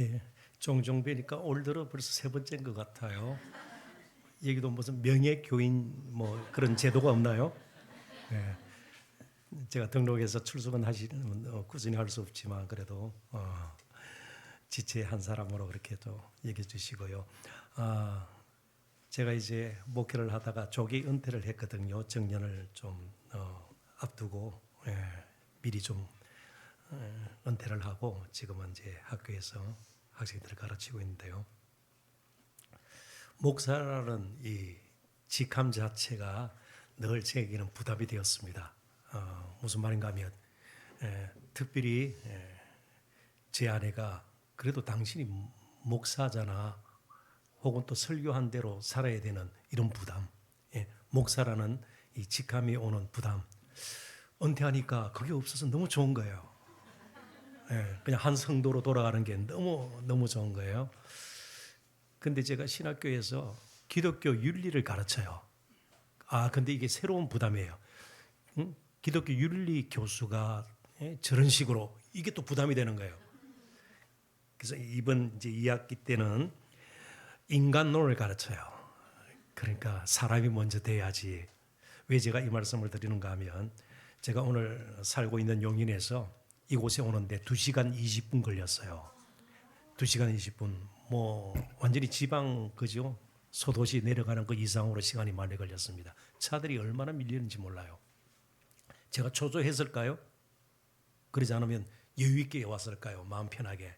예, 종종 뵈니까 올 들어 벌써 세 번째인 것 같아요. 여기도 무슨 명예교인 뭐 그런 제도가 없나요? 예, 제가 등록해서 출석은 하시는 꾸준히 할 수 없지만 그래도 지체 한 사람으로 그렇게 또 얘기해 주시고요. 아, 제가 이제 목회를 하다가 조기 은퇴를 했거든요. 정년을 좀 앞두고 미리 좀 은퇴를 하고 지금은 이제 학교에서 학생들을 가르치고 있는데요. 목사라는 이 직함 자체가 늘 제게는 부담이 되었습니다. 무슨 말인가 하면 특별히 제 아내가 그래도 당신이 목사잖아 혹은 또 설교한 대로 살아야 되는 이런 부담, 목사라는 이 직함이 오는 부담, 은퇴하니까 그게 없어서 너무 좋은 거예요. 그냥 한 성도로 돌아가는 게 너무 좋은 거예요. 근데 제가 신학교에서 기독교 윤리를 가르쳐요. 근데 이게 새로운 부담이에요. 응? 기독교 윤리 교수가 저런 식으로 이게 또 부담이 되는 거예요. 그래서 이번 이제 2학기 때는 인간론을 가르쳐요. 그러니까 사람이 먼저 돼야지. 왜 제가 이 말씀을 드리는가 하면 제가 오늘 살고 있는 용인에서 이곳에 오는데 2시간 20분 걸렸어요. 2시간 20분. 뭐 완전히 지방 그죠? 소도시 내려가는 그 이상으로 시간이 많이 걸렸습니다. 차들이 얼마나 밀리는지 몰라요. 제가 초조했을까요? 그러지 않으면 여유 있게 왔을까요? 마음 편하게.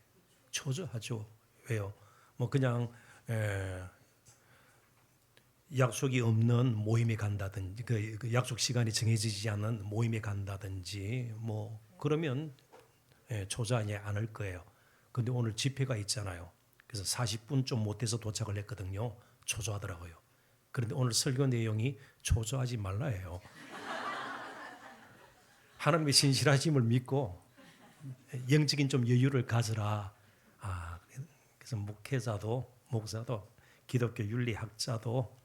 초조하죠. 왜요? 뭐 그냥 약속이 없는 모임에 간다든지 그 약속 시간이 정해지지 않은 모임에 간다든지 뭐 그러면 초조하지 않을 거예요. 근데 오늘 집회가 있잖아요. 그래서 40분 좀 못해서 도착을 했거든요. 초조하더라고요. 그런데 오늘 설교 내용이 초조하지 말라예요. 하나님의 신실하심을 믿고 영적인 좀 여유를 가져라. 그래서 목사도 기독교 윤리학자도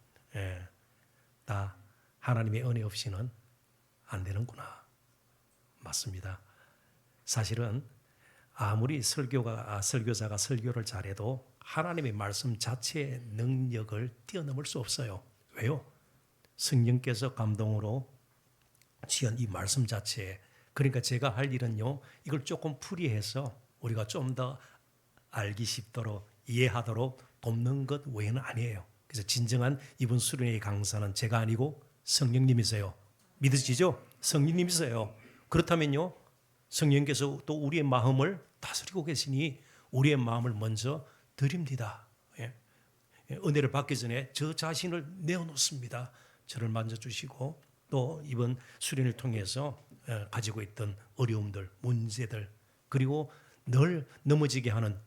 다 하나님의 은혜 없이는 안 되는구나. 맞습니다. 사실은 아무리 설교자가 설교를 잘해도 하나님의 말씀 자체의 능력을 뛰어넘을 수 없어요. 왜요? 성령께서 감동으로 지은 이 말씀 자체에. 그러니까 제가 할 일은요, 이걸 조금 풀이해서 우리가 좀 더 알기 쉽도록 이해하도록 돕는 것 외에는 아니에요. 그래서 진정한 이분 수련의 강사는 제가 아니고 성령님이세요. 믿으시죠? 성령님이세요. 그렇다면요, 성령께서 또 우리의 마음을 다스리고 계시니 우리의 마음을 먼저 드립니다. 은혜를 받기 전에 저 자신을 내어놓습니다. 저를 만져주시고 또 이번 수련을 통해서 가지고 있던 어려움들, 문제들, 그리고 늘 넘어지게 하는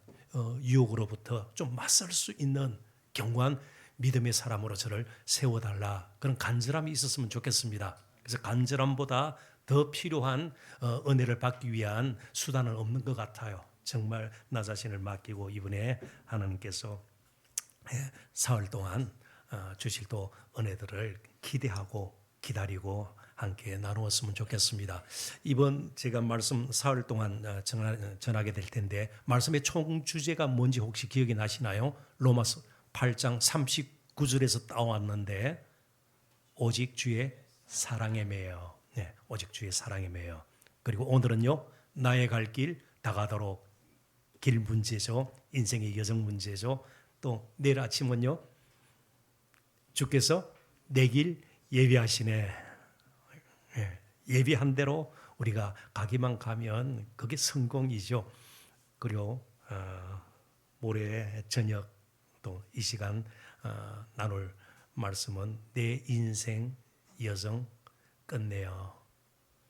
유혹으로부터 좀 맞설 수 있는 견고한 믿음의 사람으로 저를 세워달라. 그런 간절함이 있었으면 좋겠습니다. 그래서 간절함보다 더 필요한 은혜를 받기 위한 수단은 없는 것 같아요. 정말 나 자신을 맡기고 이번에 하나님께서 사흘 동안 주실 또 은혜들을 기대하고 기다리고 함께 나누었으면 좋겠습니다. 이번 제가 말씀 사흘 동안 전하게 될 텐데 말씀의 총 주제가 뭔지 혹시 기억이 나시나요? 로마서 8장 39절에서 따왔는데 오직 주의 사랑에 매여. 네, 오직 주의 사랑에 매여. 그리고 오늘은요, 나의 갈 길 다가도록 길 문제죠. 인생의 여정 문제죠. 또 내일 아침은요, 주께서 내 길 예비하시네. 예비한 대로 우리가 가기만 가면 그게 성공이죠. 그리고 모레 저녁 또 이 시간 나눌 말씀은 내 인생 여정 끝내어.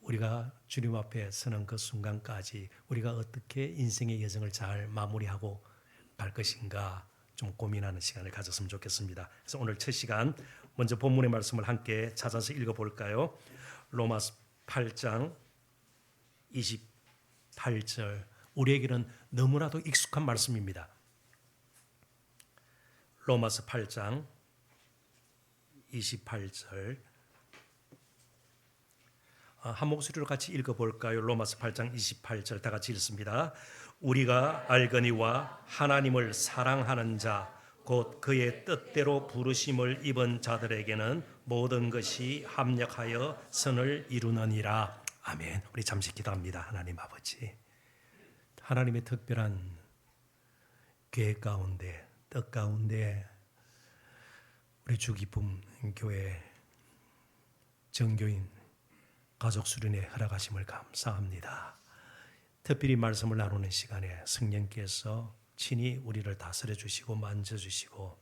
우리가 주님 앞에 서는 그 순간까지 우리가 어떻게 인생의 여정을 잘 마무리하고 갈 것인가 좀 고민하는 시간을 가졌으면 좋겠습니다. 그래서 오늘 첫 시간 먼저 본문의 말씀을 함께 찾아서 읽어볼까요? 로마서 8장 28절. 우리에게는 너무나도 익숙한 말씀입니다. 로마서 8장 28절. 한 목소리로 같이 읽어볼까요? 로마서 8장 28절 다 같이 읽습니다. 우리가 알거니와 하나님을 사랑하는 자 곧 그의 뜻대로 부르심을 입은 자들에게는 모든 것이 합력하여 선을 이루느니라. 아멘. 우리 잠시 기도합니다. 하나님 아버지, 하나님의 특별한 계획 가운데, 뜻 가운데 우리 주기쁨 교회 정교인 가족 수련회 허락하심을 감사합니다. 특별히 말씀을 나누는 시간에 성령께서 친히 우리를 다스려 주시고 만져 주시고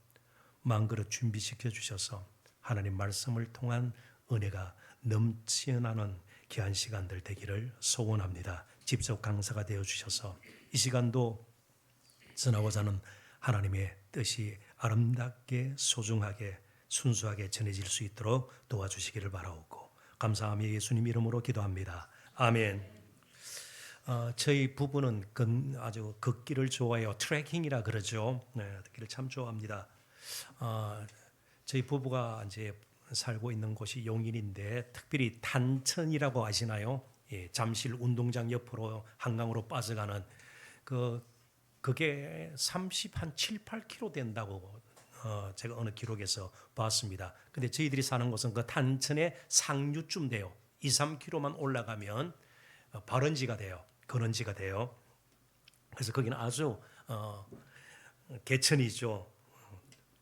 마음그릇 준비시켜 주셔서 하나님 말씀을 통한 은혜가 넘쳐나는 귀한 시간들 되기를 소원합니다. 직접 강사가 되어 주셔서 이 시간도 전하고자 하는 하나님의 뜻이 아름답게 소중하게 순수하게 전해질 수 있도록 도와주시기를 바라옵고 감사하며 예수님 이름으로 기도합니다. 아멘. 저희 부부는 아주 걷기를 좋아해요. 트레킹이라 그러죠. 네, 걷기를 참 좋아합니다. 저희 부부가 이제 살고 있는 곳이 용인인데 특별히 탄천이라고 아시나요? 예, 잠실 운동장 옆으로 한강으로 빠져가는 그게 7, 8km 된다고 제가 어느 기록에서 봤습니다. 근데 저희들이 사는 곳은 그 탄천의 상류쯤 돼요. 2, 3km만 올라가면 발원지가 돼요. 근원지가 돼요. 그래서 거기는 아주 개천이죠.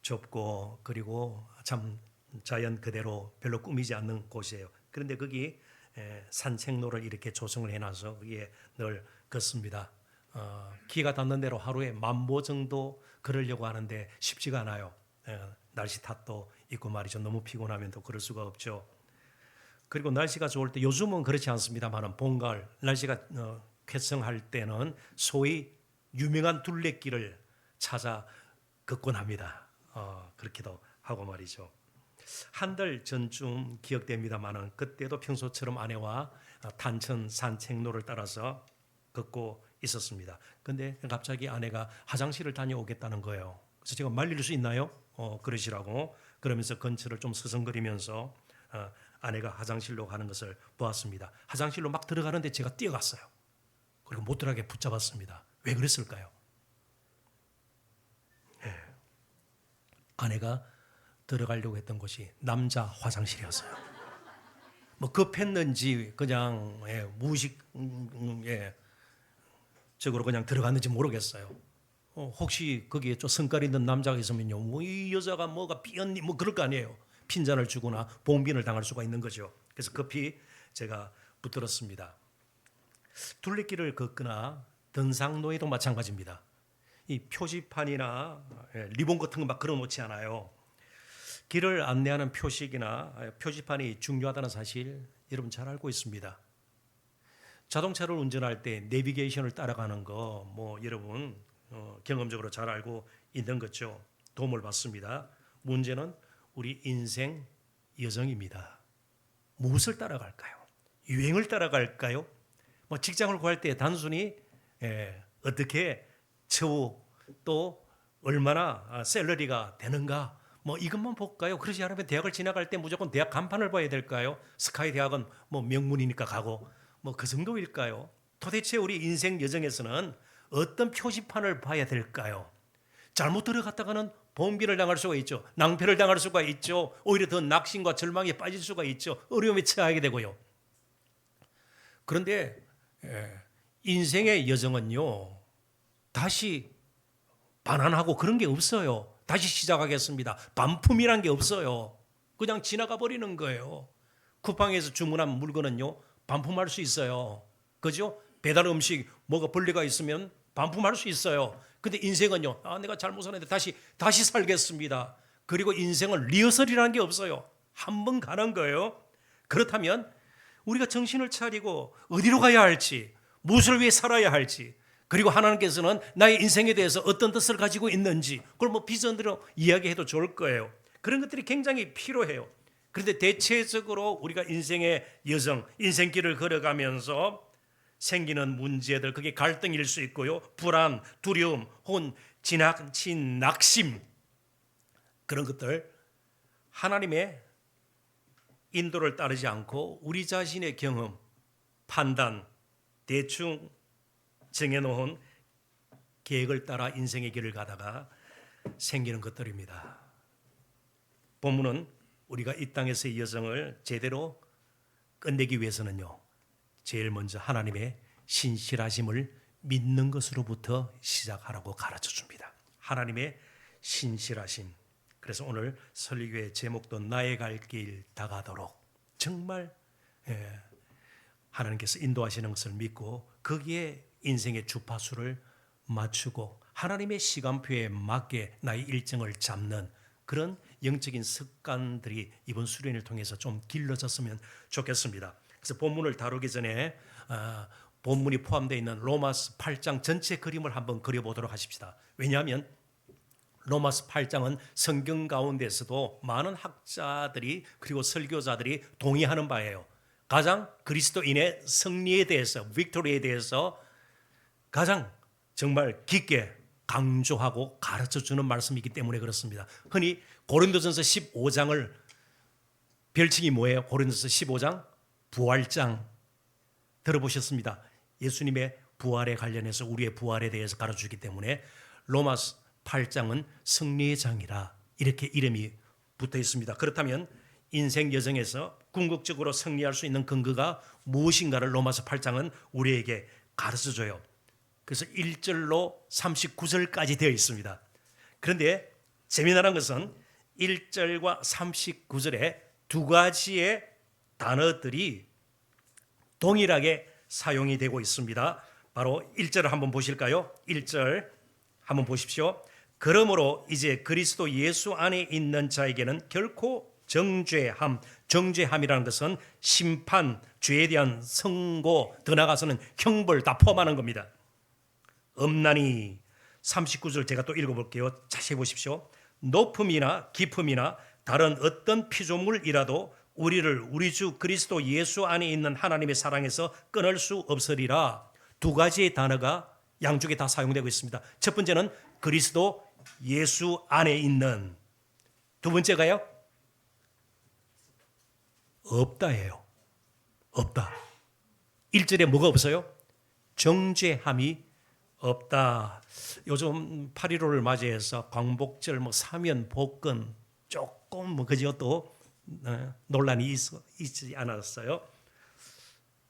좁고 그리고 참 자연 그대로 별로 꾸미지 않는 곳이에요. 그런데 거기 산책로를 이렇게 조성을 해놔서 거기에 늘 걷습니다. 기가 닿는 대로 하루에 10,000보 정도 걸으려고 하는데 쉽지가 않아요. 날씨 탓도 있고 말이죠. 너무 피곤하면 또 그럴 수가 없죠. 그리고 날씨가 좋을 때 요즘은 그렇지 않습니다만 봄가을 날씨가 쾌성할 때는 소위 유명한 둘레길을 찾아 걷곤 합니다. 그렇기도 하고 말이죠. 한 달 전쯤 기억됩니다만 그때도 평소처럼 아내와 탄천 산책로를 따라서 걷고 있었습니다. 근데 갑자기 아내가 화장실을 다녀오겠다는 거예요. 그래서 제가 말릴 수 있나요? 그러시라고 그러면서 근처를 좀 서성거리면서 아내가 화장실로 가는 것을 보았습니다. 화장실로 막 들어가는데 제가 뛰어갔어요. 그리고 못 들어가게 붙잡았습니다. 왜 그랬을까요? 네. 아내가 들어가려고 했던 곳이 남자 화장실이었어요. 뭐 급했는지 그냥 무의식적으로 그냥 들어갔는지 모르겠어요. 혹시 거기에 좀 성깔 있는 남자가 있으면요, 뭐 이 여자가 뭐가 삐었니 뭐 그럴 거 아니에요. 핀잔을 주거나 봉빈을 당할 수가 있는 거죠. 그래서 급히 제가 붙들었습니다. 둘레길을 걷거나 등산로에도 마찬가지입니다. 이 표지판이나 리본 같은 거 막 걸어놓지 않아요. 길을 안내하는 표식이나 표지판이 중요하다는 사실 여러분 잘 알고 있습니다. 자동차를 운전할 때 내비게이션을 따라가는 거 뭐 여러분 경험적으로 잘 알고 있는 거죠. 도움을 받습니다. 문제는 우리 인생 여정입니다. 무엇을 따라갈까요? 유행을 따라갈까요? 뭐 직장을 구할 때 단순히 어떻게 처우 또 얼마나 샐러리가 되는가 뭐 이것만 볼까요? 그러지 않으면 대학을 지나갈 때 무조건 대학 간판을 봐야 될까요? 스카이 대학은 뭐 명문이니까 가고 뭐 그 정도일까요? 도대체 우리 인생 여정에서는 어떤 표지판을 봐야 될까요? 잘못 들어갔다가는 봉변을 당할 수가 있죠. 낭패를 당할 수가 있죠. 오히려 더 낙심과 절망에 빠질 수가 있죠. 어려움에 처하게 되고요. 그런데 인생의 여정은요, 다시 반환하고 그런 게 없어요. 다시 시작하겠습니다. 반품이란 게 없어요. 그냥 지나가 버리는 거예요. 쿠팡에서 주문한 물건은요, 반품할 수 있어요. 그죠? 배달 음식 뭐가 벌레가 있으면 반품할 수 있어요. 근데 인생은요, 내가 잘못 살았는데 다시 살겠습니다. 그리고 인생은 리허설이라는 게 없어요. 한 번 가는 거예요. 그렇다면 우리가 정신을 차리고 어디로 가야 할지, 무엇을 위해 살아야 할지, 그리고 하나님께서는 나의 인생에 대해서 어떤 뜻을 가지고 있는지 그걸 뭐 비전으로 이야기해도 좋을 거예요. 그런 것들이 굉장히 필요해요. 그런데 대체적으로 우리가 인생의 여정, 인생길을 걸어가면서 생기는 문제들, 그게 갈등일 수 있고요. 불안, 두려움, 혹은 지나친 낙심, 그런 것들 하나님의 인도를 따르지 않고 우리 자신의 경험, 판단, 대충 정해놓은 계획을 따라 인생의 길을 가다가 생기는 것들입니다. 본문은 우리가 이 땅에서의 여정을 제대로 끝내기 위해서는요, 제일 먼저 하나님의 신실하심을 믿는 것으로부터 시작하라고 가르쳐 줍니다. 하나님의 신실하심. 그래서 오늘 설교의 제목도 나의 갈 길 다가도록, 정말 하나님께서 인도하시는 것을 믿고 거기에 인생의 주파수를 맞추고 하나님의 시간표에 맞게 나의 일정을 잡는 그런 영적인 습관들이 이번 수련을 통해서 좀 길러졌으면 좋겠습니다. 그래서 본문을 다루기 전에 본문이 포함되어 있는 로마서 8장 전체 그림을 한번 그려보도록 하십시다. 왜냐하면 로마서 8장은 성경 가운데서도 많은 학자들이 그리고 설교자들이 동의하는 바예요. 가장 그리스도인의 승리에 대해서, 빅토리에 대해서 가장 정말 깊게 강조하고 가르쳐주는 말씀이기 때문에 그렇습니다. 흔히 고린도전서 15장을 별칭이 뭐예요? 고린도전서 15장 부활장 들어보셨습니다. 예수님의 부활에 관련해서 우리의 부활에 대해서 가르쳐주기 때문에 로마서 8장은 승리의 장이라 이렇게 이름이 붙어 있습니다. 그렇다면 인생 여정에서 궁극적으로 승리할 수 있는 근거가 무엇인가를 로마서 8장은 우리에게 가르쳐줘요. 그래서 1절로 39절까지 되어 있습니다. 그런데 재미난 것은 1절과 39절에 두 가지의 단어들이 동일하게 사용이 되고 있습니다. 바로 1절을 한번 보실까요? 1절 한번 보십시오. 그러므로 이제 그리스도 예수 안에 있는 자에게는 결코 정죄함이라는 것은 심판, 죄에 대한 선고, 더 나아가서는 형벌 다 포함하는 겁니다. 없나니 39절 제가 또 읽어볼게요. 자세히 보십시오. 높음이나 깊음이나 다른 어떤 피조물이라도 우리를 우리 주 그리스도 예수 안에 있는 하나님의 사랑에서 끊을 수 없으리라. 두 가지의 단어가 양쪽에 다 사용되고 있습니다. 첫 번째는 그리스도 예수 안에 있는, 두 번째가요 없다예요. 없다. 1절에 뭐가 없어요? 정죄함이 없다. 요즘 8.15를 맞이해서 광복절, 사면, 복권 조금 그저 또 논란이 있지 않았어요.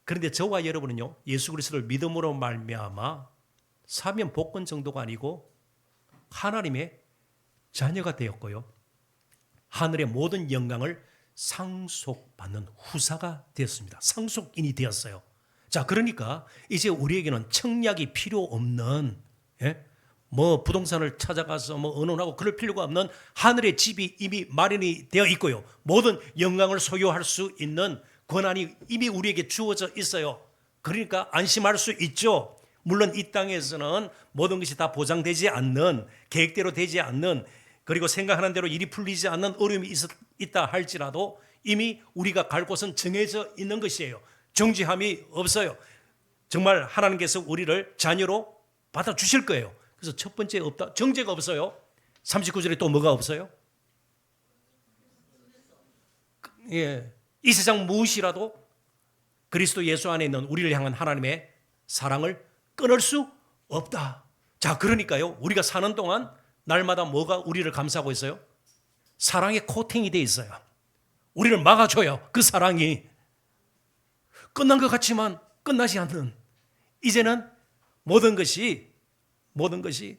그런데 저와 여러분은요, 예수 그리스도를 믿음으로 말미암아 사면, 복권 정도가 아니고 하나님의 자녀가 되었고요, 하늘의 모든 영광을 상속받는 후사가 되었습니다. 상속인이 되었어요. 자, 그러니까 이제 우리에게는 청약이 필요 없는, 부동산을 찾아가서 의논하고 그럴 필요가 없는 하늘의 집이 이미 마련이 되어 있고요, 모든 영광을 소유할 수 있는 권한이 이미 우리에게 주어져 있어요. 그러니까 안심할 수 있죠. 물론 이 땅에서는 모든 것이 다 보장되지 않는, 계획대로 되지 않는, 그리고 생각하는 대로 일이 풀리지 않는 어려움이 있다 할지라도 이미 우리가 갈 곳은 정해져 있는 것이에요. 정죄함이 없어요. 정말 하나님께서 우리를 자녀로 받아주실 거예요. 그래서 첫 번째 없다. 정죄가 없어요. 39절에 또 뭐가 없어요? 이 세상 무엇이라도 그리스도 예수 안에 있는 우리를 향한 하나님의 사랑을 끊을 수 없다. 자, 그러니까요, 우리가 사는 동안 날마다 뭐가 우리를 감싸고 있어요? 사랑의 코팅이 돼 있어요. 우리를 막아줘요. 그 사랑이 끝난 것 같지만 끝나지 않는, 이제는 모든 것이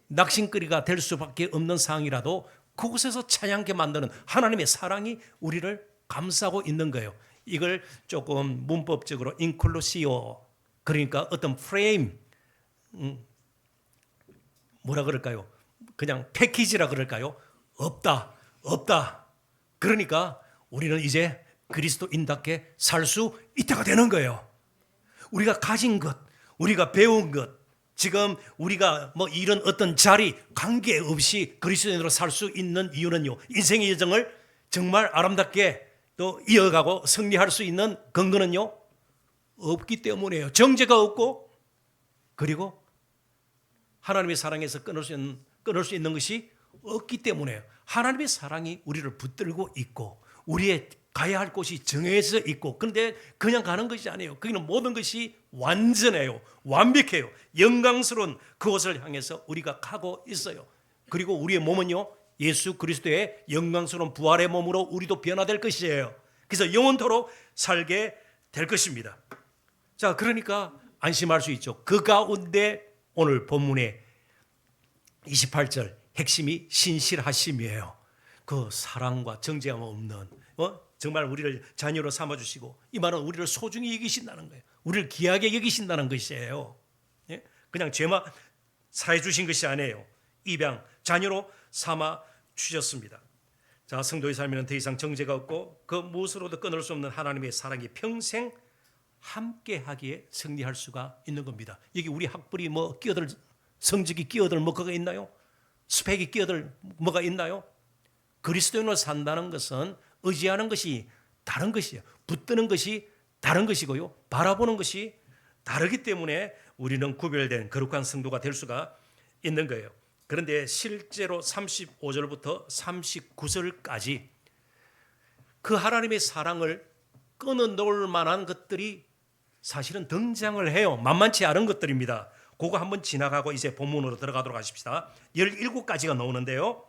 낙심거리가 될 수밖에 없는 상황이라도 그곳에서 찬양하게 만드는 하나님의 사랑이 우리를 감싸고 있는 거예요. 이걸 조금 문법적으로 인클루시오, 그러니까 어떤 프레임, 뭐라 그럴까요? 그냥 패키지라 그럴까요? 없다. 그러니까 우리는 이제 그리스도인답게 살 수 있다가 되는 거예요. 우리가 가진 것, 우리가 배운 것, 지금 우리가 이런 어떤 자리 관계없이 그리스도인으로 살 수 있는 이유는요, 인생의 여정을 정말 아름답게 또 이어가고 승리할 수 있는 근거는요, 없기 때문이에요. 정죄가 없고, 그리고 하나님의 사랑에서 끊을 수 있는 것이 없기 때문에요. 하나님의 사랑이 우리를 붙들고 있고, 우리의 가야 할 곳이 정해져 있고, 그런데 그냥 가는 것이 아니에요. 거기는 모든 것이 완전해요. 완벽해요. 영광스러운 그곳을 향해서 우리가 가고 있어요. 그리고 우리의 몸은요, 예수 그리스도의 영광스러운 부활의 몸으로 우리도 변화될 것이에요. 그래서 영원토록 살게 될 것입니다. 자, 그러니까 안심할 수 있죠. 그 가운데 오늘 본문의 28절 핵심이 신실하심이에요. 그 사랑과 정죄함 없는, 정말 우리를 자녀로 삼아주시고, 이 말은 우리를 소중히 여기신다는 거예요. 우리를 귀하게 여기신다는 것이에요. 예? 그냥 죄만 사해 주신 것이 아니에요. 입양 자녀로 삼아 주셨습니다. 자, 성도의 삶에는 더 이상 정죄가 없고 그 무엇으로도 끊을 수 없는 하나님의 사랑이 평생 함께하기에 승리할 수가 있는 겁니다. 여기 우리 학벌이 뭐 끼어들, 성적이 끼어들 뭐가 있나요? 스펙이 끼어들 뭐가 있나요? 그리스도인으로 산다는 것은 의지하는 것이 다른 것이에요. 붙드는 것이 다른 것이고요. 바라보는 것이 다르기 때문에 우리는 구별된 거룩한 성도가 될 수가 있는 거예요. 그런데 실제로 35절부터 39절까지 그 하나님의 사랑을 끊어놓을 만한 것들이 사실은 등장을 해요. 만만치 않은 것들입니다. 그거 한번 지나가고 이제 본문으로 들어가도록 하십시다. 17가지가 나오는데요.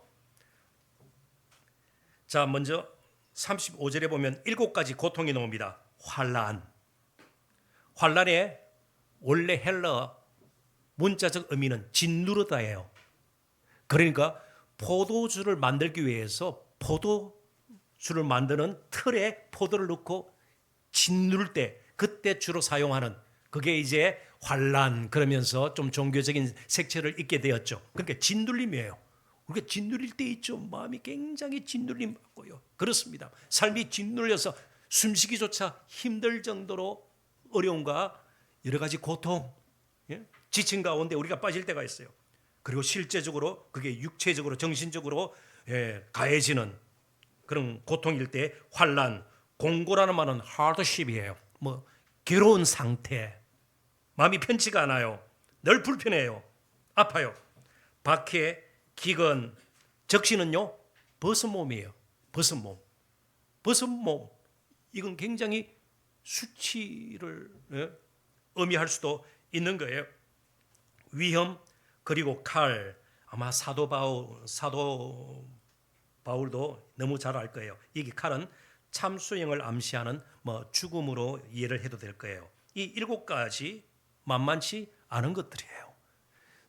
자, 먼저 35절에 보면 7가지 고통이 나옵니다. 환난. 환난의 원래 헬러 문자적 의미는 진누르다예요. 그러니까 포도주를 만들기 위해서 포도주를 만드는 틀에 포도를 넣고 짓누를 때 그때 주로 사용하는 그게 이제 환난, 그러면서 좀 종교적인 색채를 띠게 되었죠. 그러니까 짓눌림이에요. 우리가 짓눌릴 때 있죠. 마음이 굉장히 짓눌림 받고요. 그렇습니다. 삶이 짓눌려서 숨쉬기조차 힘들 정도로 어려움과 여러 가지 고통, 지친 가운데 우리가 빠질 때가 있어요. 그리고 실제적으로 그게 육체적으로 정신적으로 가해지는 그런 고통일 때 환난, 공고라는 말은 hardship이에요. 뭐 괴로운 상태, 마음이 편치가 않아요. 늘 불편해요. 아파요. 박해, 기근, 적시는요 버섯몸이에요. 버섯몸. 버섯몸. 이건 굉장히 수치를 의미할 수도 있는 거예요. 위험, 그리고 칼. 아마 사도 바울도 너무 잘 알 거예요. 여기 칼은 참수형을 암시하는 죽음으로 이해를 해도 될 거예요. 이 7가지 만만치 않은 것들이에요.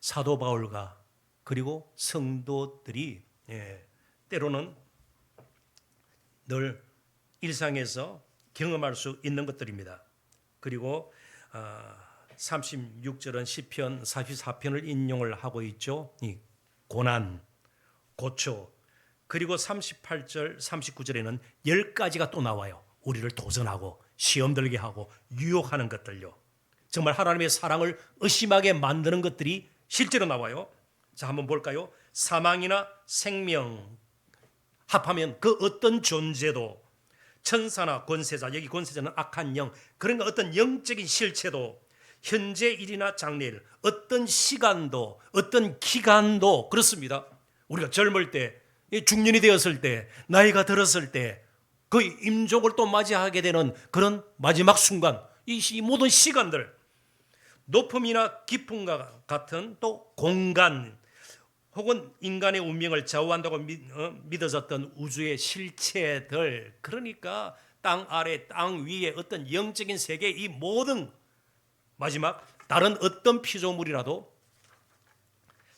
사도 바울과 그리고 성도들이 때로는 늘 일상에서 경험할 수 있는 것들입니다. 그리고 36절은 시편 44편을 인용을 하고 있죠. 이 고난, 고초, 그리고 38절, 39절에는 10가지가 또 나와요. 우리를 도전하고 시험 들게 하고 유혹하는 것들요. 정말 하나님의 사랑을 의심하게 만드는 것들이 실제로 나와요. 자, 한번 볼까요? 사망이나 생명 합하면 그 어떤 존재도, 천사나 권세자, 여기 권세자는 악한 영, 그러니까 어떤 영적인 실체도, 현재 일이나 장래일, 어떤 시간도, 어떤 기간도 그렇습니다. 우리가 젊을 때, 중년이 되었을 때, 나이가 들었을 때, 그 임종을 또 맞이하게 되는 그런 마지막 순간, 이 모든 시간들, 높음이나 깊음과 같은 또 공간, 혹은 인간의 운명을 좌우한다고 믿어졌던 우주의 실체들, 그러니까 땅 아래, 땅 위에 어떤 영적인 세계, 이 모든 마지막 다른 어떤 피조물이라도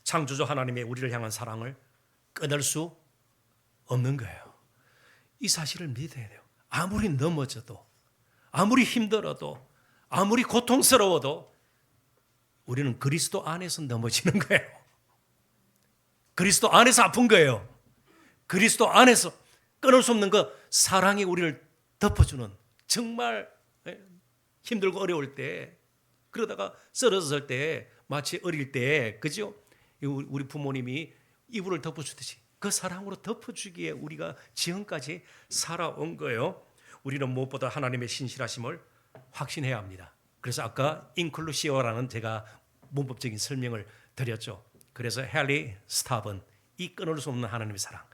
창조주 하나님의 우리를 향한 사랑을 끊을 수 없는 거예요. 이 사실을 믿어야 돼요. 아무리 넘어져도, 아무리 힘들어도, 아무리 고통스러워도 우리는 그리스도 안에서 넘어지는 거예요. 그리스도 안에서 아픈 거예요. 그리스도 안에서 끊을 수 없는 그 사랑이 우리를 덮어주는, 정말 힘들고 어려울 때, 그러다가 쓰러졌을 때, 마치 어릴 때, 그죠? 우리 부모님이 이불을 덮어주듯이 그 사랑으로 덮어주기에 우리가 지금까지 살아온 거예요. 우리는 무엇보다 하나님의 신실하심을 확신해야 합니다. 그래서 아까 인클루시오라는 제가 문법적인 설명을 드렸죠. 그래서 헨리 스탑은 이 끊을 수 없는 하나님의 사랑,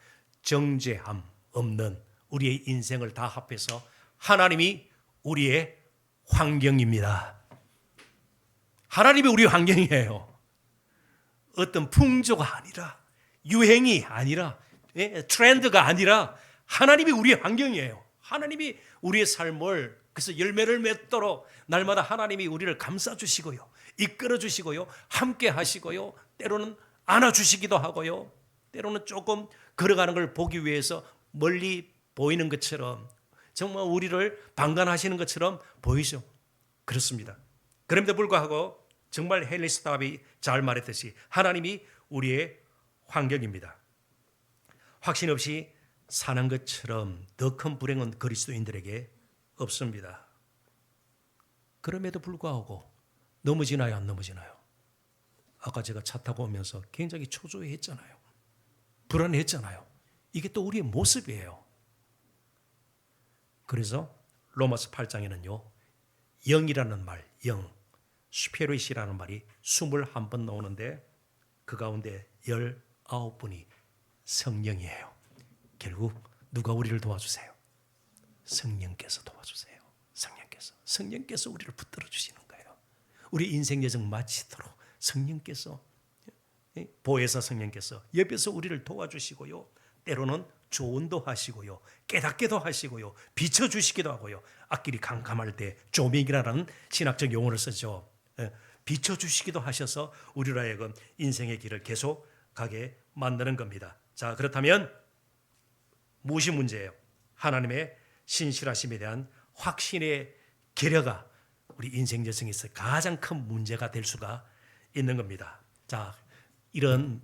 정죄함 없는 우리의 인생을 다 합해서 하나님이 우리의 환경입니다. 하나님이 우리의 환경이에요. 어떤 풍조가 아니라, 유행이 아니라, 트렌드가 아니라 하나님이 우리의 환경이에요. 하나님이 우리의 삶을 그래서 열매를 맺도록 날마다 하나님이 우리를 감싸주시고요, 이끌어주시고요, 함께 하시고요, 때로는 안아주시기도 하고요, 때로는 조금 걸어가는 걸 보기 위해서 멀리 보이는 것처럼 정말 우리를 방관하시는 것처럼 보이죠. 그렇습니다. 그럼에도 불구하고 정말 헨리 스탑이 잘 말했듯이 하나님이 우리의 환경입니다. 확신 없이 사는 것처럼 더 큰 불행은 그리스도인들에게 없습니다. 그럼에도 불구하고 넘어지나요, 안 넘어지나요? 아까 제가 차 타고 오면서 굉장히 초조해했잖아요. 불안했잖아요. 이게 또 우리의 모습이에요. 그래서 로마서 8장에는요, 영이라는 말, 영, 스피릿이라는 말이 21번 나오는데 그 가운데 19분이 성령이에요. 결국 누가 우리를 도와주세요? 성령께서 도와주세요. 성령께서 우리를 붙들어 주시는 거예요. 우리 인생 여정 마치도록 성령께서, 보혜사 성령께서 옆에서 우리를 도와주시고요, 때로는 조언도 하시고요, 깨닫게도 하시고요, 비춰주시기도 하고요, 앞길이 캄캄할 때 조명이라는 신학적 용어를 쓰죠. 비춰주시기도 하셔서 우리로 하여금 인생의 길을 계속 가게 만드는 겁니다. 자, 그렇다면 무엇이 문제예요? 하나님의 신실하심에 대한 확신의 결여가 우리 인생 여정에서 가장 큰 문제가 될 수가 있는 겁니다. 자, 이런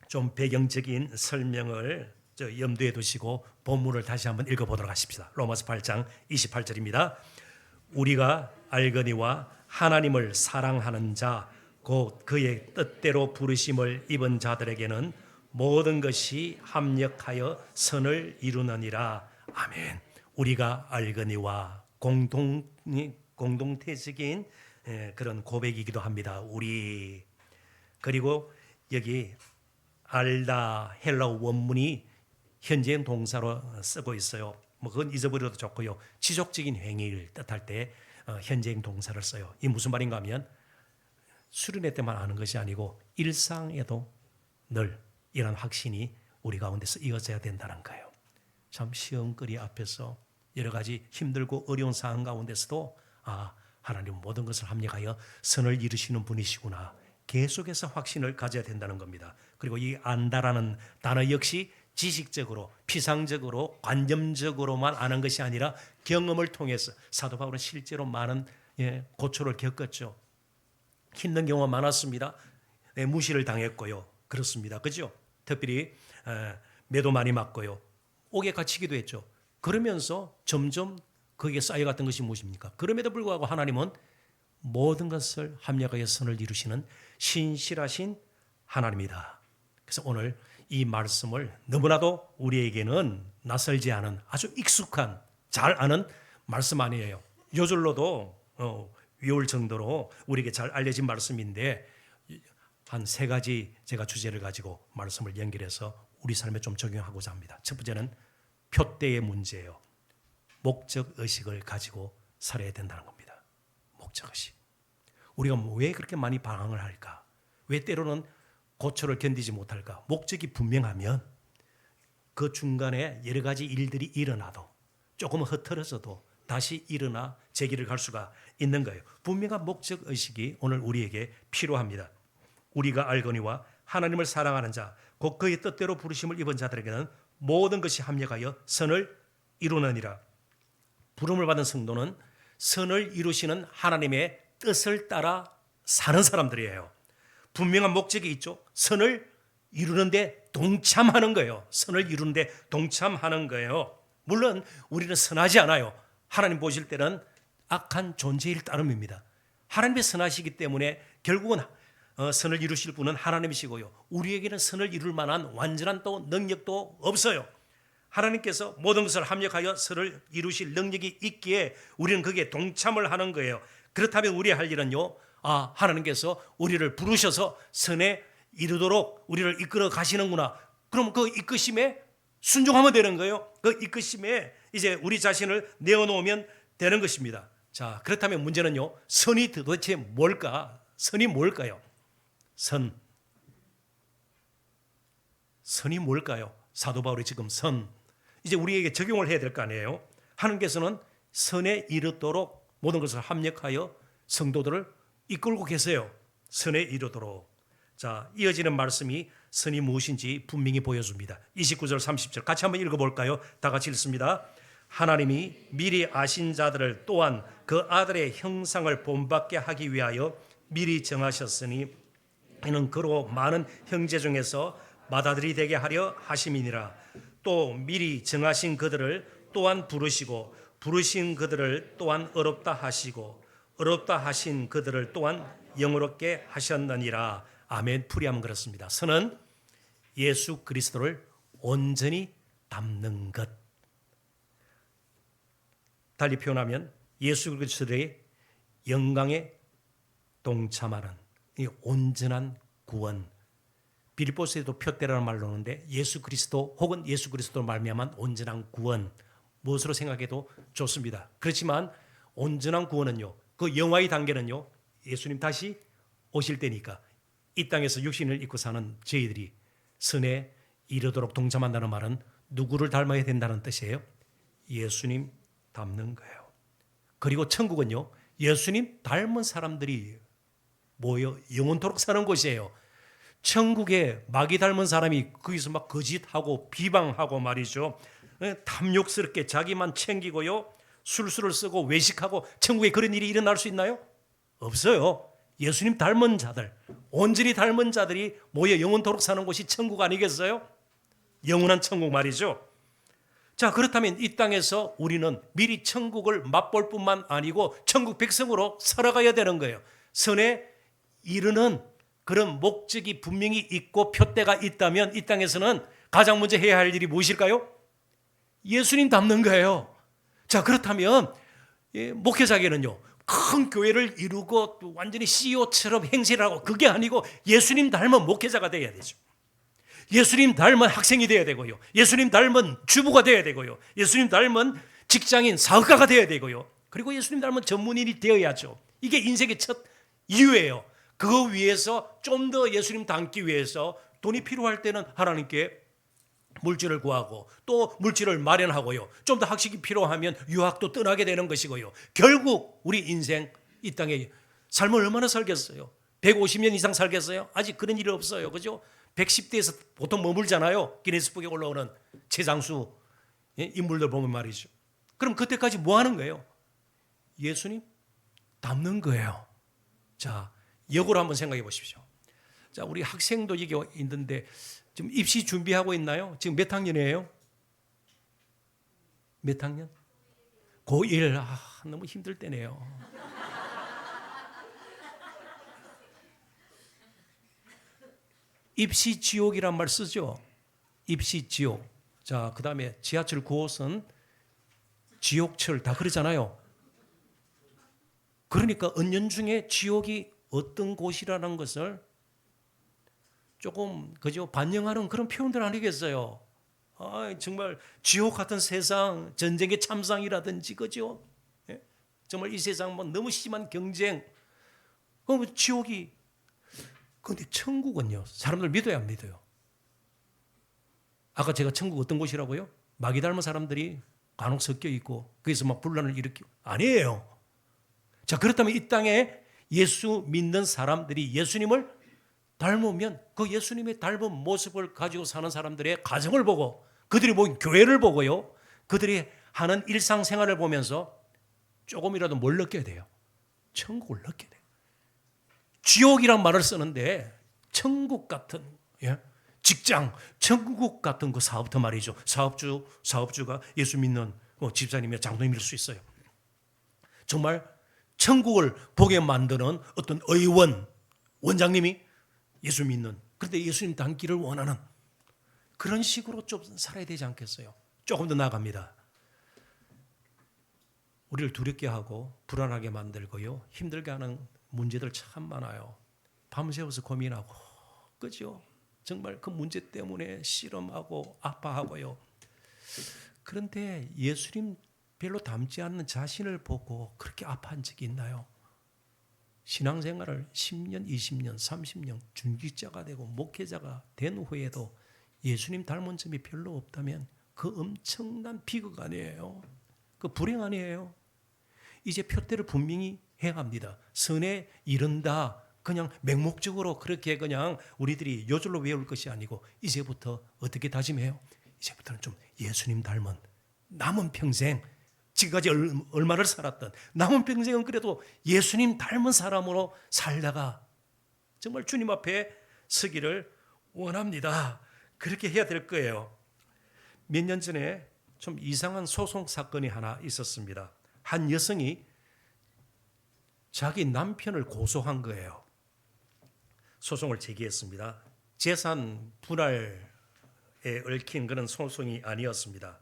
좀 배경적인 설명을 염두에 두시고 본문을 다시 한번 읽어보도록 하십시다. 로마서 8장 28절입니다. 우리가 알거니와 하나님을 사랑하는 자 곧 그의 뜻대로 부르심을 입은 자들에게는 모든 것이 합력하여 선을 이루느니라. 아멘. 우리가 알거니와 공동태적인 그런 고백이기도 합니다. 우리. 그리고 여기 알다 헬라어 원문이 현재형 동사로 쓰고 있어요. 뭐 그건 잊어버려도 좋고요. 지속적인 행위를 뜻할 때 현재형 동사를 써요. 이 무슨 말인가 하면 수련회 때만 아는 것이 아니고 일상에도 늘 이런 확신이 우리 가운데서 이어져야 된다는 거예요. 참 시험거리 앞에서 여러 가지 힘들고 어려운 상황 가운데서도 하나님은 모든 것을 합력하여 선을 이루시는 분이시구나. 계속해서 확신을 가져야 된다는 겁니다. 그리고 이 안다라는 단어 역시 지식적으로, 피상적으로, 관념적으로만 아는 것이 아니라 경험을 통해서 사도 바울은 실제로 많은 고초를 겪었죠. 힘든 경우가 많았습니다. 무시를 당했고요. 그렇습니다. 그죠? 특별히 매도 많이 맞고요. 옥에 갇히기도 했죠. 그러면서 점점 거기에 쌓여갔던 것이 무엇입니까? 그럼에도 불구하고 하나님은 모든 것을 합력하여 선을 이루시는 신실하신 하나님이다. 그래서 오늘 이 말씀을 너무나도 우리에게는 낯설지 않은 아주 익숙한, 잘 아는 말씀 아니에요. 요절로도 외울 정도로 우리에게 잘 알려진 말씀인데 한 세 가지 제가 주제를 가지고 말씀을 연결해서 우리 삶에 좀 적용하고자 합니다. 첫 번째는 표대의 문제예요. 목적의식을 가지고 살아야 된다는 겁니다. 목적의식. 우리가 왜 그렇게 많이 방황을 할까? 왜 때로는 고초를 견디지 못할까? 목적이 분명하면 그 중간에 여러 가지 일들이 일어나도 조금 흐트러져도 다시 일어나 제 길을 갈 수가 있는 거예요. 분명한 목적의식이 오늘 우리에게 필요합니다. 우리가 알거니와 하나님을 사랑하는 자, 곧 그의 뜻대로 부르심을 입은 자들에게는 모든 것이 합력하여 선을 이루느니라. 부름을 받은 성도는 선을 이루시는 하나님의 뜻을 따라 사는 사람들이에요. 분명한 목적이 있죠. 선을 이루는데 동참하는 거예요. 선을 이루는데 동참하는 거예요. 물론 우리는 선하지 않아요. 하나님 보실 때는 악한 존재일 따름입니다. 하나님의 선하시기 때문에 결국은 선을 이루실 분은 하나님이시고요. 우리에게는 선을 이룰 만한 완전한 또 능력도 없어요. 하나님께서 모든 것을 합력하여 선을 이루실 능력이 있기에 우리는 거기에 동참을 하는 거예요. 그렇다면 우리의 할 일은요, 하나님께서 우리를 부르셔서 선에 이르도록 우리를 이끌어 가시는구나. 그럼 그 이끄심에 순종하면 되는 거예요. 그 이끄심에 이제 우리 자신을 내어놓으면 되는 것입니다. 자, 그렇다면 문제는요, 선이 도대체 뭘까? 선이 뭘까요? 선이 뭘까요? 사도 바울이 지금 이제 우리에게 적용을 해야 될 거 아니에요. 하나님께서는 선에 이르도록 모든 것을 합력하여 성도들을 이끌고 계세요. 선에 이르도록. 자, 이어지는 말씀이 선이 무엇인지 분명히 보여줍니다. 29절 30절 같이 한번 읽어볼까요? 다 같이 읽습니다. 하나님이 미리 아신 자들을 또한 그 아들의 형상을 본받게 하기 위하여 미리 정하셨으니 이는 그로 많은 형제 중에서 맏아들이 되게 하려 하심이니라. 또 미리 정하신 그들을 또한 부르시고 부르신 그들을 또한 어렵다 하시고 어렵다 하신 그들을 또한 영어롭게 하셨느니라. 아멘. 풀이하면 그렇습니다. 선은 예수 그리스도를 온전히 담는 것. 달리 표현하면 예수 그리스도의 영광에 동참하는 이 온전한 구원. 빌립보서에도 표대라는 말로 오는데 예수 그리스도 혹은 예수 그리스도로 말미암은 온전한 구원. 무엇으로 생각해도 좋습니다. 그렇지만 온전한 구원은요, 그 영화의 단계는요, 예수님 다시 오실 때니까 이 땅에서 육신을 입고 사는 저희들이 선에 이르도록 동참한다는 말은 누구를 닮아야 된다는 뜻이에요? 예수님 닮는 거예요. 그리고 천국은요, 예수님 닮은 사람들이 모여 영원토록 사는 곳이에요. 천국에 마귀 닮은 사람이 거기서 막 거짓하고 비방하고 말이죠. 탐욕스럽게 자기만 챙기고요, 술수를 쓰고 외식하고 천국에 그런 일이 일어날 수 있나요? 없어요. 예수님 닮은 자들, 온전히 닮은 자들이 모여 영원토록 사는 곳이 천국 아니겠어요? 영원한 천국 말이죠. 자, 그렇다면 이 땅에서 우리는 미리 천국을 맛볼 뿐만 아니고 천국 백성으로 살아가야 되는 거예요. 선에 이르는 그런 목적이 분명히 있고 표대가 있다면 이 땅에서는 가장 먼저 해야 할 일이 무엇일까요? 예수님 닮는 거예요. 자, 그렇다면 목회자에게는요, 큰 교회를 이루고 또 완전히 CEO처럼 행세를 하고 그게 아니고 예수님 닮은 목회자가 되어야 되죠. 예수님 닮은 학생이 되어야 되고요. 예수님 닮은 주부가 되어야 되고요. 예수님 닮은 직장인, 사업가가 되어야 되고요. 그리고 예수님 닮은 전문인이 되어야죠. 이게 인생의 첫 이유예요. 그거 위해서 좀 더 예수님 닮기 위해서 돈이 필요할 때는 하나님께 물질을 구하고 또 물질을 마련하고요. 좀 더 학식이 필요하면 유학도 떠나게 되는 것이고요. 결국 우리 인생 이 땅에 삶을 얼마나 살겠어요? 150년 이상 살겠어요? 아직 그런 일이 없어요. 그죠? 110대에서 보통 머물잖아요. 기네스북에 올라오는 최장수 인물들 보면 말이죠. 그럼 그때까지 뭐 하는 거예요? 예수님 닮는 거예요. 자, 역으로 한번 생각해 보십시오. 자, 우리 학생도 이게 있는데 지금 입시 준비하고 있나요? 지금 몇 학년이에요? 몇 학년? 고1. 너무 힘들 때네요. 입시 지옥이란 말 쓰죠? 입시 지옥. 자, 그 다음에 지하철 9호선 지옥철 다 그러잖아요. 그러니까 은연중에 지옥이 어떤 곳이라는 것을 조금 그죠 반영하는 그런 표현들 아니겠어요? 정말 지옥 같은 세상, 전쟁의 참상이라든지 그죠? 예? 정말 이 세상 뭐 너무 심한 경쟁. 그럼 지옥이. 그런데 천국은요, 사람들 믿어야 안 믿어요? 아까 제가 천국 어떤 곳이라고요? 마귀 닮은 사람들이 간혹 섞여 있고 거기서 막 분란을 일으키고 아니에요. 자, 그렇다면 이 땅에 예수 믿는 사람들이 예수님을 닮으면 그 예수님의 닮은 모습을 가지고 사는 사람들의 가정을 보고 그들이 모인 교회를 보고요, 그들이 하는 일상생활을 보면서 조금이라도 뭘 느껴야 돼요? 천국을 느껴야 돼요. 지옥이란 말을 쓰는데 천국 같은 직장, 천국 같은 그 사업터 말이죠. 사업주가 예수 믿는 집사님이나 장로님일 수 있어요. 정말 천국을 보게 만드는 어떤 의원, 원장님이 예수 믿는, 그런데 예수님 닮기를 원하는 그런 식으로 좀 살아야 되지 않겠어요? 조금 더 나아갑니다. 우리를 두렵게 하고 불안하게 만들고요, 힘들게 하는 문제들 참 많아요. 밤새워서 고민하고, 그죠? 정말 그 문제 때문에 실험하고 아파하고요. 그런데 예수님 별로 닮지 않는 자신을 보고 그렇게 아파한 적이 있나요? 신앙생활을 10년, 20년, 30년 중직자가 되고 목회자가 된 후에도 예수님 닮은 점이 별로 없다면 그 엄청난 비극 아니에요? 그 불행 아니에요? 이제 표대를 분명히 해야 합니다. 선에 이른다. 그냥 맹목적으로 그렇게 그냥 우리들이 요절로 외울 것이 아니고 이제부터 어떻게 다짐해요? 이제부터는 좀 예수님 닮은 남은 평생 지금까지 얼마를 살았던 남은 평생은 그래도 예수님 닮은 사람으로 살다가 정말 주님 앞에 서기를 원합니다. 그렇게 해야 될 거예요. 몇 년 전에 좀 이상한 소송 사건이 하나 있었습니다. 한 여성이 자기 남편을 고소한 거예요. 소송을 제기했습니다. 재산 분할에 얽힌 그런 소송이 아니었습니다.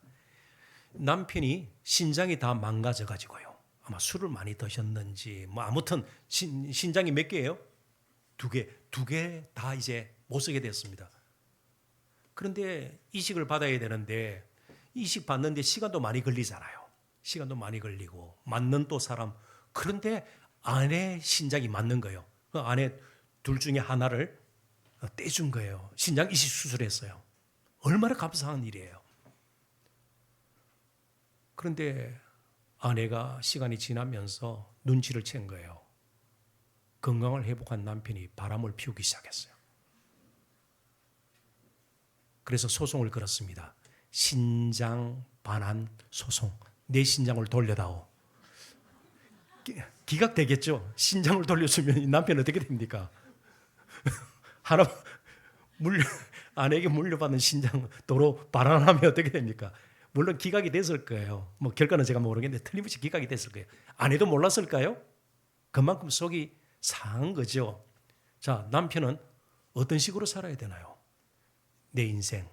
남편이 신장이 다 망가져 가지고요. 아마 술을 많이 드셨는지 뭐 아무튼 신장이 몇 개예요? 두 개 다 이제 못 쓰게 됐습니다. 그런데 이식을 받아야 되는데 이식 받는데 시간도 많이 걸리잖아요. 시간도 많이 걸리고 맞는 또 사람. 그런데 아내 신장이 맞는 거예요. 그 아내 둘 중에 하나를 떼준 거예요. 신장 이식 수술했어요. 얼마나 감사한 일이에요. 그런데 아내가 시간이 지나면서 눈치를 챈 거예요. 건강을 회복한 남편이 바람을 피우기 시작했어요. 그래서 소송을 걸었습니다. 신장 반환 소송. 내 신장을 돌려다오. 기각되겠죠. 신장을 돌려주면 남편 어떻게 됩니까? 하나 아내에게 물려받은 신장 도로 반환하면 어떻게 됩니까? 물론 기각이 됐을 거예요. 뭐 결과는 제가 모르겠는데 틀림없이 기각이 됐을 거예요. 아내도 몰랐을까요? 그만큼 속이 상한 거죠. 자, 남편은 어떤 식으로 살아야 되나요? 내 인생,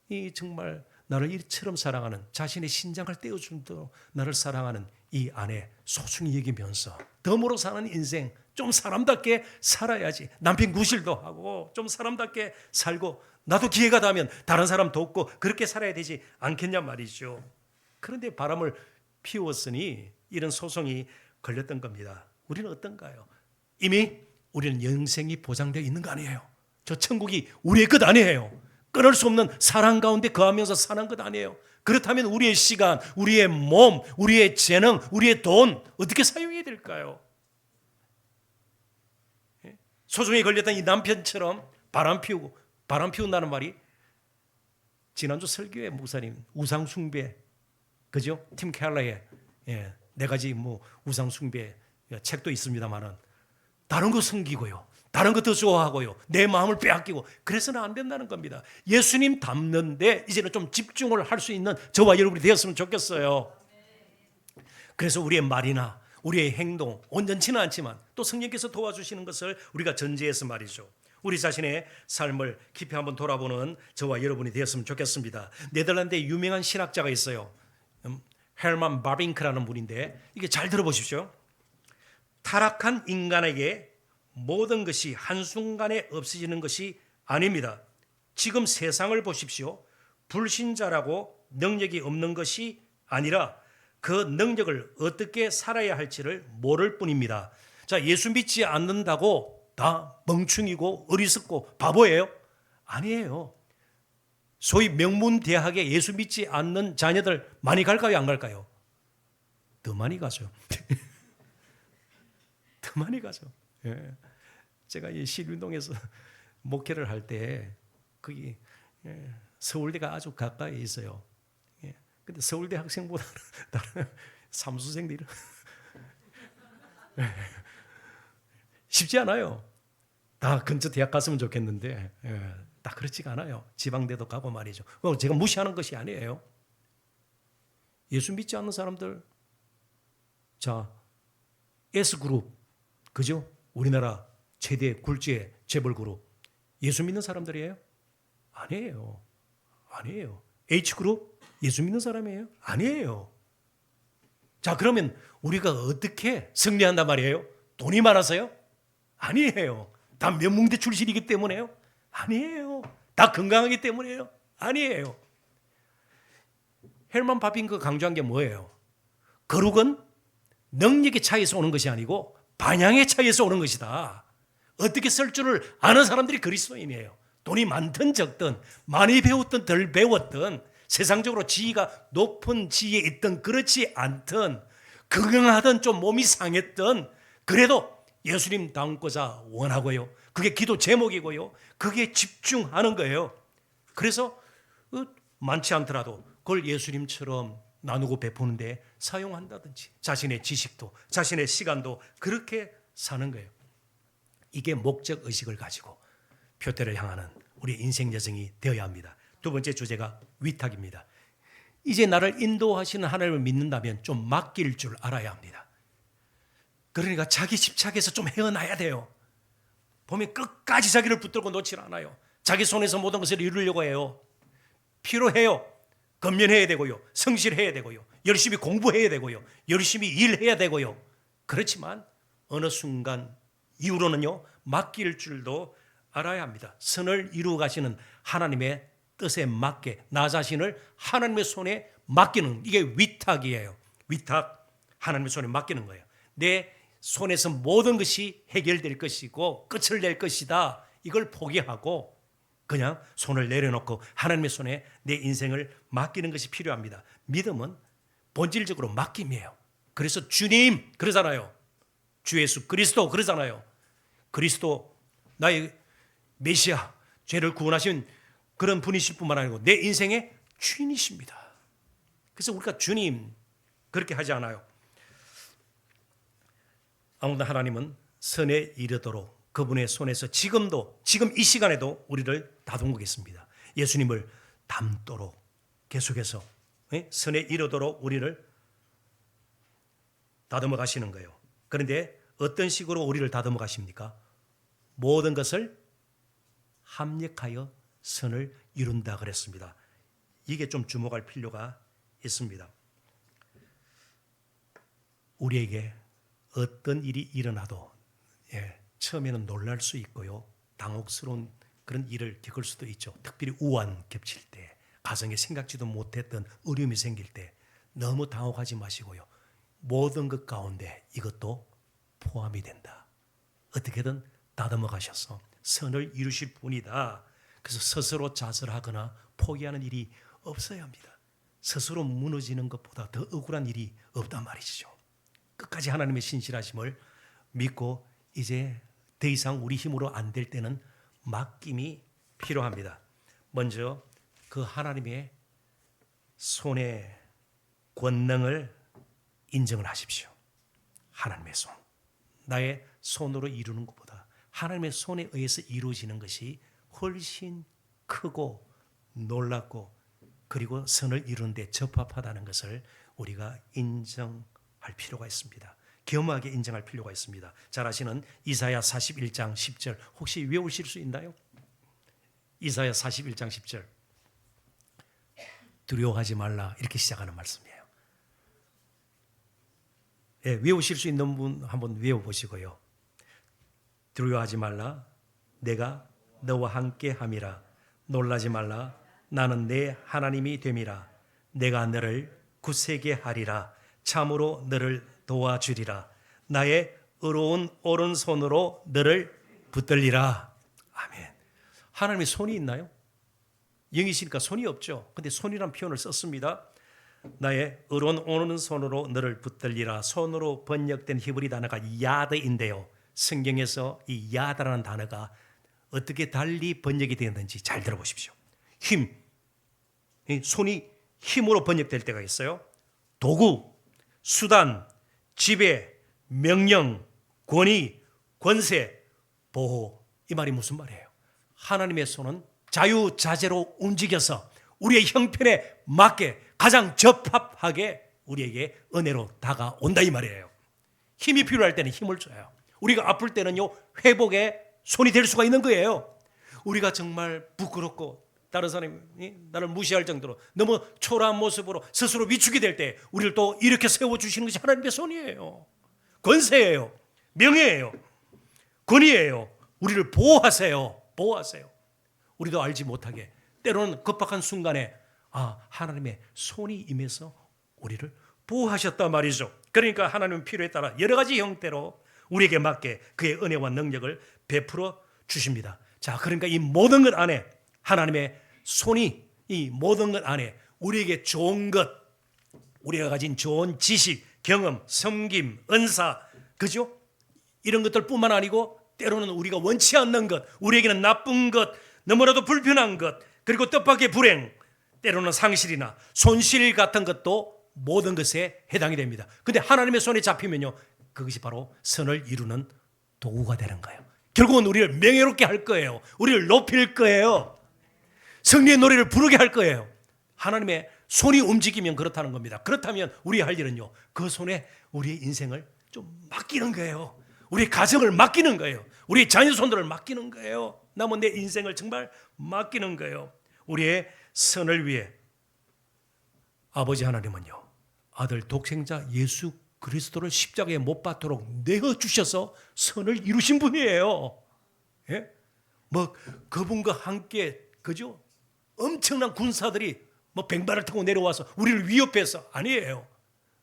이 정말 나를 이처럼 사랑하는, 자신의 신장을 떼어준도록 나를 사랑하는 이 아내 소중히 여기면서 덤으로 사는 인생, 좀 사람답게 살아야지. 남편 구실도 하고 좀 사람답게 살고 나도 기회가 닿으면 다른 사람 돕고 그렇게 살아야 되지 않겠냐 말이죠. 그런데 바람을 피웠으니 이런 소송이 걸렸던 겁니다. 우리는 어떤가요? 이미 우리는 영생이 보장되어 있는 거 아니에요. 저 천국이 우리의 것 아니에요. 끊을 수 없는 사랑 가운데 거하면서 사는 것 아니에요. 그렇다면 우리의 시간, 우리의 몸, 우리의 재능, 우리의 돈 어떻게 사용해야 될까요? 소송에 걸렸던 이 남편처럼 바람 피운다는 말이 지난주 설교의 목사님 우상 숭배, 그죠? 팀 켈러의 네 가지 뭐 우상 숭배 책도 있습니다만은 다른 거 섬기고요. 다른 것도 좋아하고요. 내 마음을 빼앗기고 그래서는 안 된다는 겁니다. 예수님 닮는데 이제는 좀 집중을 할 수 있는 저와 여러분이 되었으면 좋겠어요. 그래서 우리의 말이나 우리의 행동 온전치는 않지만 또 성령께서 도와주시는 것을 우리가 전제해서 말이죠. 우리 자신의 삶을 깊이 한번 돌아보는 저와 여러분이 되었으면 좋겠습니다. 네덜란드에 유명한 신학자가 있어요. 헤르만 바빙크라는 분인데 이게 잘 들어보십시오. 타락한 인간에게 모든 것이 한순간에 없어지는 것이 아닙니다. 지금 세상을 보십시오. 불신자라고 능력이 없는 것이 아니라 그 능력을 어떻게 살아야 할지를 모를 뿐입니다. 자, 예수 믿지 않는다고 다 멍충이고 어리석고 바보예요? 아니에요. 소위 명문대학에 예수 믿지 않는 자녀들 많이 갈까요? 안 갈까요? 더 많이 가죠. 더 많이 가죠. 예. 제가 이 신림동에서 목회를 할 때 거기 서울대가 아주 가까이 있어요. 근데 서울대 학생보다 다른 삼수생들이 쉽지 않아요. 다 근처 대학 갔으면 좋겠는데 다 그렇지가 않아요. 지방대도 가고 말이죠. 제가 무시하는 것이 아니에요. 예수 믿지 않는 사람들, 자 S그룹, 그죠? 우리나라 최대 굴지의 재벌그룹, 예수 믿는 사람들이에요? 아니에요. 아니에요. H그룹, 예수 믿는 사람이에요? 아니에요. 자, 그러면 우리가 어떻게 승리한단 말이에요? 돈이 많아서요? 아니에요. 다 명문대 출신이기 때문에요? 아니에요. 다 건강하기 때문에요? 아니에요. 헬만 바빙크가 강조한 게 뭐예요? 거룩은 능력의 차이에서 오는 것이 아니고 반향의 차이에서 오는 것이다. 어떻게 쓸 줄을 아는 사람들이 그리스도인이에요. 돈이 많든 적든 많이 배웠든 덜 배웠든 세상적으로 지위가 높은 지위에 있든 그렇지 않든 건강하든 좀 몸이 상했든 그래도 예수님 닮고자 원하고요. 그게 기도 제목이고요. 그게 집중하는 거예요. 그래서 많지 않더라도 그걸 예수님처럼 나누고 베푸는데 사용한다든지 자신의 지식도 자신의 시간도 그렇게 사는 거예요. 이게 목적 의식을 가지고 표대를 향하는 우리 인생 여정이 되어야 합니다. 두 번째 주제가 위탁입니다. 이제 나를 인도하시는 하나님을 믿는다면 좀 맡길 줄 알아야 합니다. 그러니까 자기 집착에서 좀 헤어나야 돼요. 보면 끝까지 자기를 붙들고 놓질 않아요. 자기 손에서 모든 것을 이루려고 해요. 필요해요. 건면해야 되고요. 성실해야 되고요. 열심히 공부해야 되고요. 열심히 일해야 되고요. 그렇지만 어느 순간 이후로는요. 맡길 줄도 알아야 합니다. 선을 이루어 가시는 하나님의 뜻에 맞게 나 자신을 하나님의 손에 맡기는 이게 위탁이에요. 위탁, 하나님의 손에 맡기는 거예요. 내 손에서 모든 것이 해결될 것이고 끝을 낼 것이다. 이걸 포기하고 그냥 손을 내려놓고 하나님의 손에 내 인생을 맡기는 것이 필요합니다. 믿음은 본질적으로 맡김이에요. 그래서 주님 그러잖아요. 주 예수 그리스도 그러잖아요. 그리스도 나의 메시아 죄를 구원하신 그런 분이실 뿐만 아니고 내 인생의 주인이십니다. 그래서 우리가 주님 그렇게 하지 않아요. 아무튼 하나님은 선에 이르도록 그분의 손에서 지금 이 시간에도 우리를 다듬고 계십니다. 예수님을 닮도록 계속해서 선에 이르도록 우리를 다듬어 가시는 거예요. 그런데 어떤 식으로 우리를 다듬어 가십니까? 모든 것을 합력하여 선을 이룬다 그랬습니다. 이게 좀 주목할 필요가 있습니다. 우리에게 어떤 일이 일어나도 처음에는 놀랄 수 있고요. 당혹스러운 그런 일을 겪을 수도 있죠. 특별히 우환 겹칠 때, 가정에 생각지도 못했던 어려움이 생길 때 너무 당혹하지 마시고요. 모든 것 가운데 이것도 포함이 된다. 어떻게든 다듬어 가셔서 선을 이루실 분이다. 그래서 스스로 자살하거나 포기하는 일이 없어야 합니다. 스스로 무너지는 것보다 더 억울한 일이 없단 말이죠. 끝까지 하나님의 신실하심을 믿고 이제 더 이상 우리 힘으로 안 될 때는 맡김이 필요합니다. 먼저 그 하나님의 손의 권능을 인정을 하십시오. 하나님의 손. 나의 손으로 이루는 것보다 하나님의 손에 의해서 이루어지는 것이 훨씬 크고 놀랍고 그리고 선을 이루는데 적합하다는 것을 우리가 인정할 필요가 있습니다. 겸허하게 인정할 필요가 있습니다. 잘 아시는 이사야 41장 10절 혹시 외우실 수 있나요? 이사야 41장 10절 두려워하지 말라 이렇게 시작하는 말씀이에요. 외우실 수 있는 분 한번 외워보시고요. 두려워하지 말라 내가 너와 함께 함이라 놀라지 말라 나는 내 하나님이 됨이라 내가 너를 굳세게 하리라 참으로 너를 도와주리라 나의 의로운 오른손으로 너를 붙들리라. 아멘. 하나님의 손이 있나요? 영이시니까 손이 없죠. 근데 손이란 표현을 썼습니다. 나의 의로운 오른손으로 너를 붙들리라. 손으로 번역된 히브리 단어가 야드인데요. 성경에서 이 야드라는 단어가 어떻게 달리 번역이 되었는지 잘 들어보십시오. 힘, 손이 힘으로 번역될 때가 있어요. 도구, 수단, 지배, 명령, 권위, 권세, 보호. 이 말이 무슨 말이에요? 하나님의 손은 자유자재로 움직여서 우리의 형편에 맞게 가장 적합하게 우리에게 은혜로 다가온다 이 말이에요. 힘이 필요할 때는 힘을 줘요. 우리가 아플 때는요 회복의 손이 될 수가 있는 거예요. 우리가 정말 부끄럽고 다른 사람이 나를 무시할 정도로 너무 초라한 모습으로 스스로 위축이 될 때 우리를 또 이렇게 세워주시는 것이 하나님의 손이에요. 권세예요. 명예예요. 권위예요. 우리를 보호하세요. 보호하세요. 우리도 알지 못하게 때로는 급박한 순간에 하나님의 손이 임해서 우리를 보호하셨단 말이죠. 그러니까 하나님은 필요에 따라 여러 가지 형태로 우리에게 맞게 그의 은혜와 능력을 베풀어 주십니다. 자, 그러니까 이 모든 것 안에 하나님의 손이 이 모든 것 안에 우리에게 좋은 것, 우리가 가진 좋은 지식, 경험, 섬김, 은사, 그죠? 이런 것들뿐만 아니고 때로는 우리가 원치 않는 것, 우리에게는 나쁜 것, 너무나도 불편한 것, 그리고 뜻밖의 불행, 때로는 상실이나 손실 같은 것도 모든 것에 해당이 됩니다. 근데 하나님의 손에 잡히면요, 그것이 바로 선을 이루는 도구가 되는 거예요. 결국은 우리를 명예롭게 할 거예요. 우리를 높일 거예요. 승리의 노래를 부르게 할 거예요. 하나님의 손이 움직이면 그렇다는 겁니다. 그렇다면 우리 할 일은요, 그 손에 우리의 인생을 좀 맡기는 거예요. 우리 가정을 맡기는 거예요. 우리 자녀손들을 맡기는 거예요. 남은 내 인생을 정말 맡기는 거예요. 우리의 선을 위해 아버지 하나님은요, 아들 독생자 예수 그리스도를 십자가에 못 박도록 내어주셔서 선을 이루신 분이에요. 예? 뭐 그분과 함께 그죠? 엄청난 군사들이 뭐 뱅발을 타고 내려와서 우리를 위협해서 아니에요.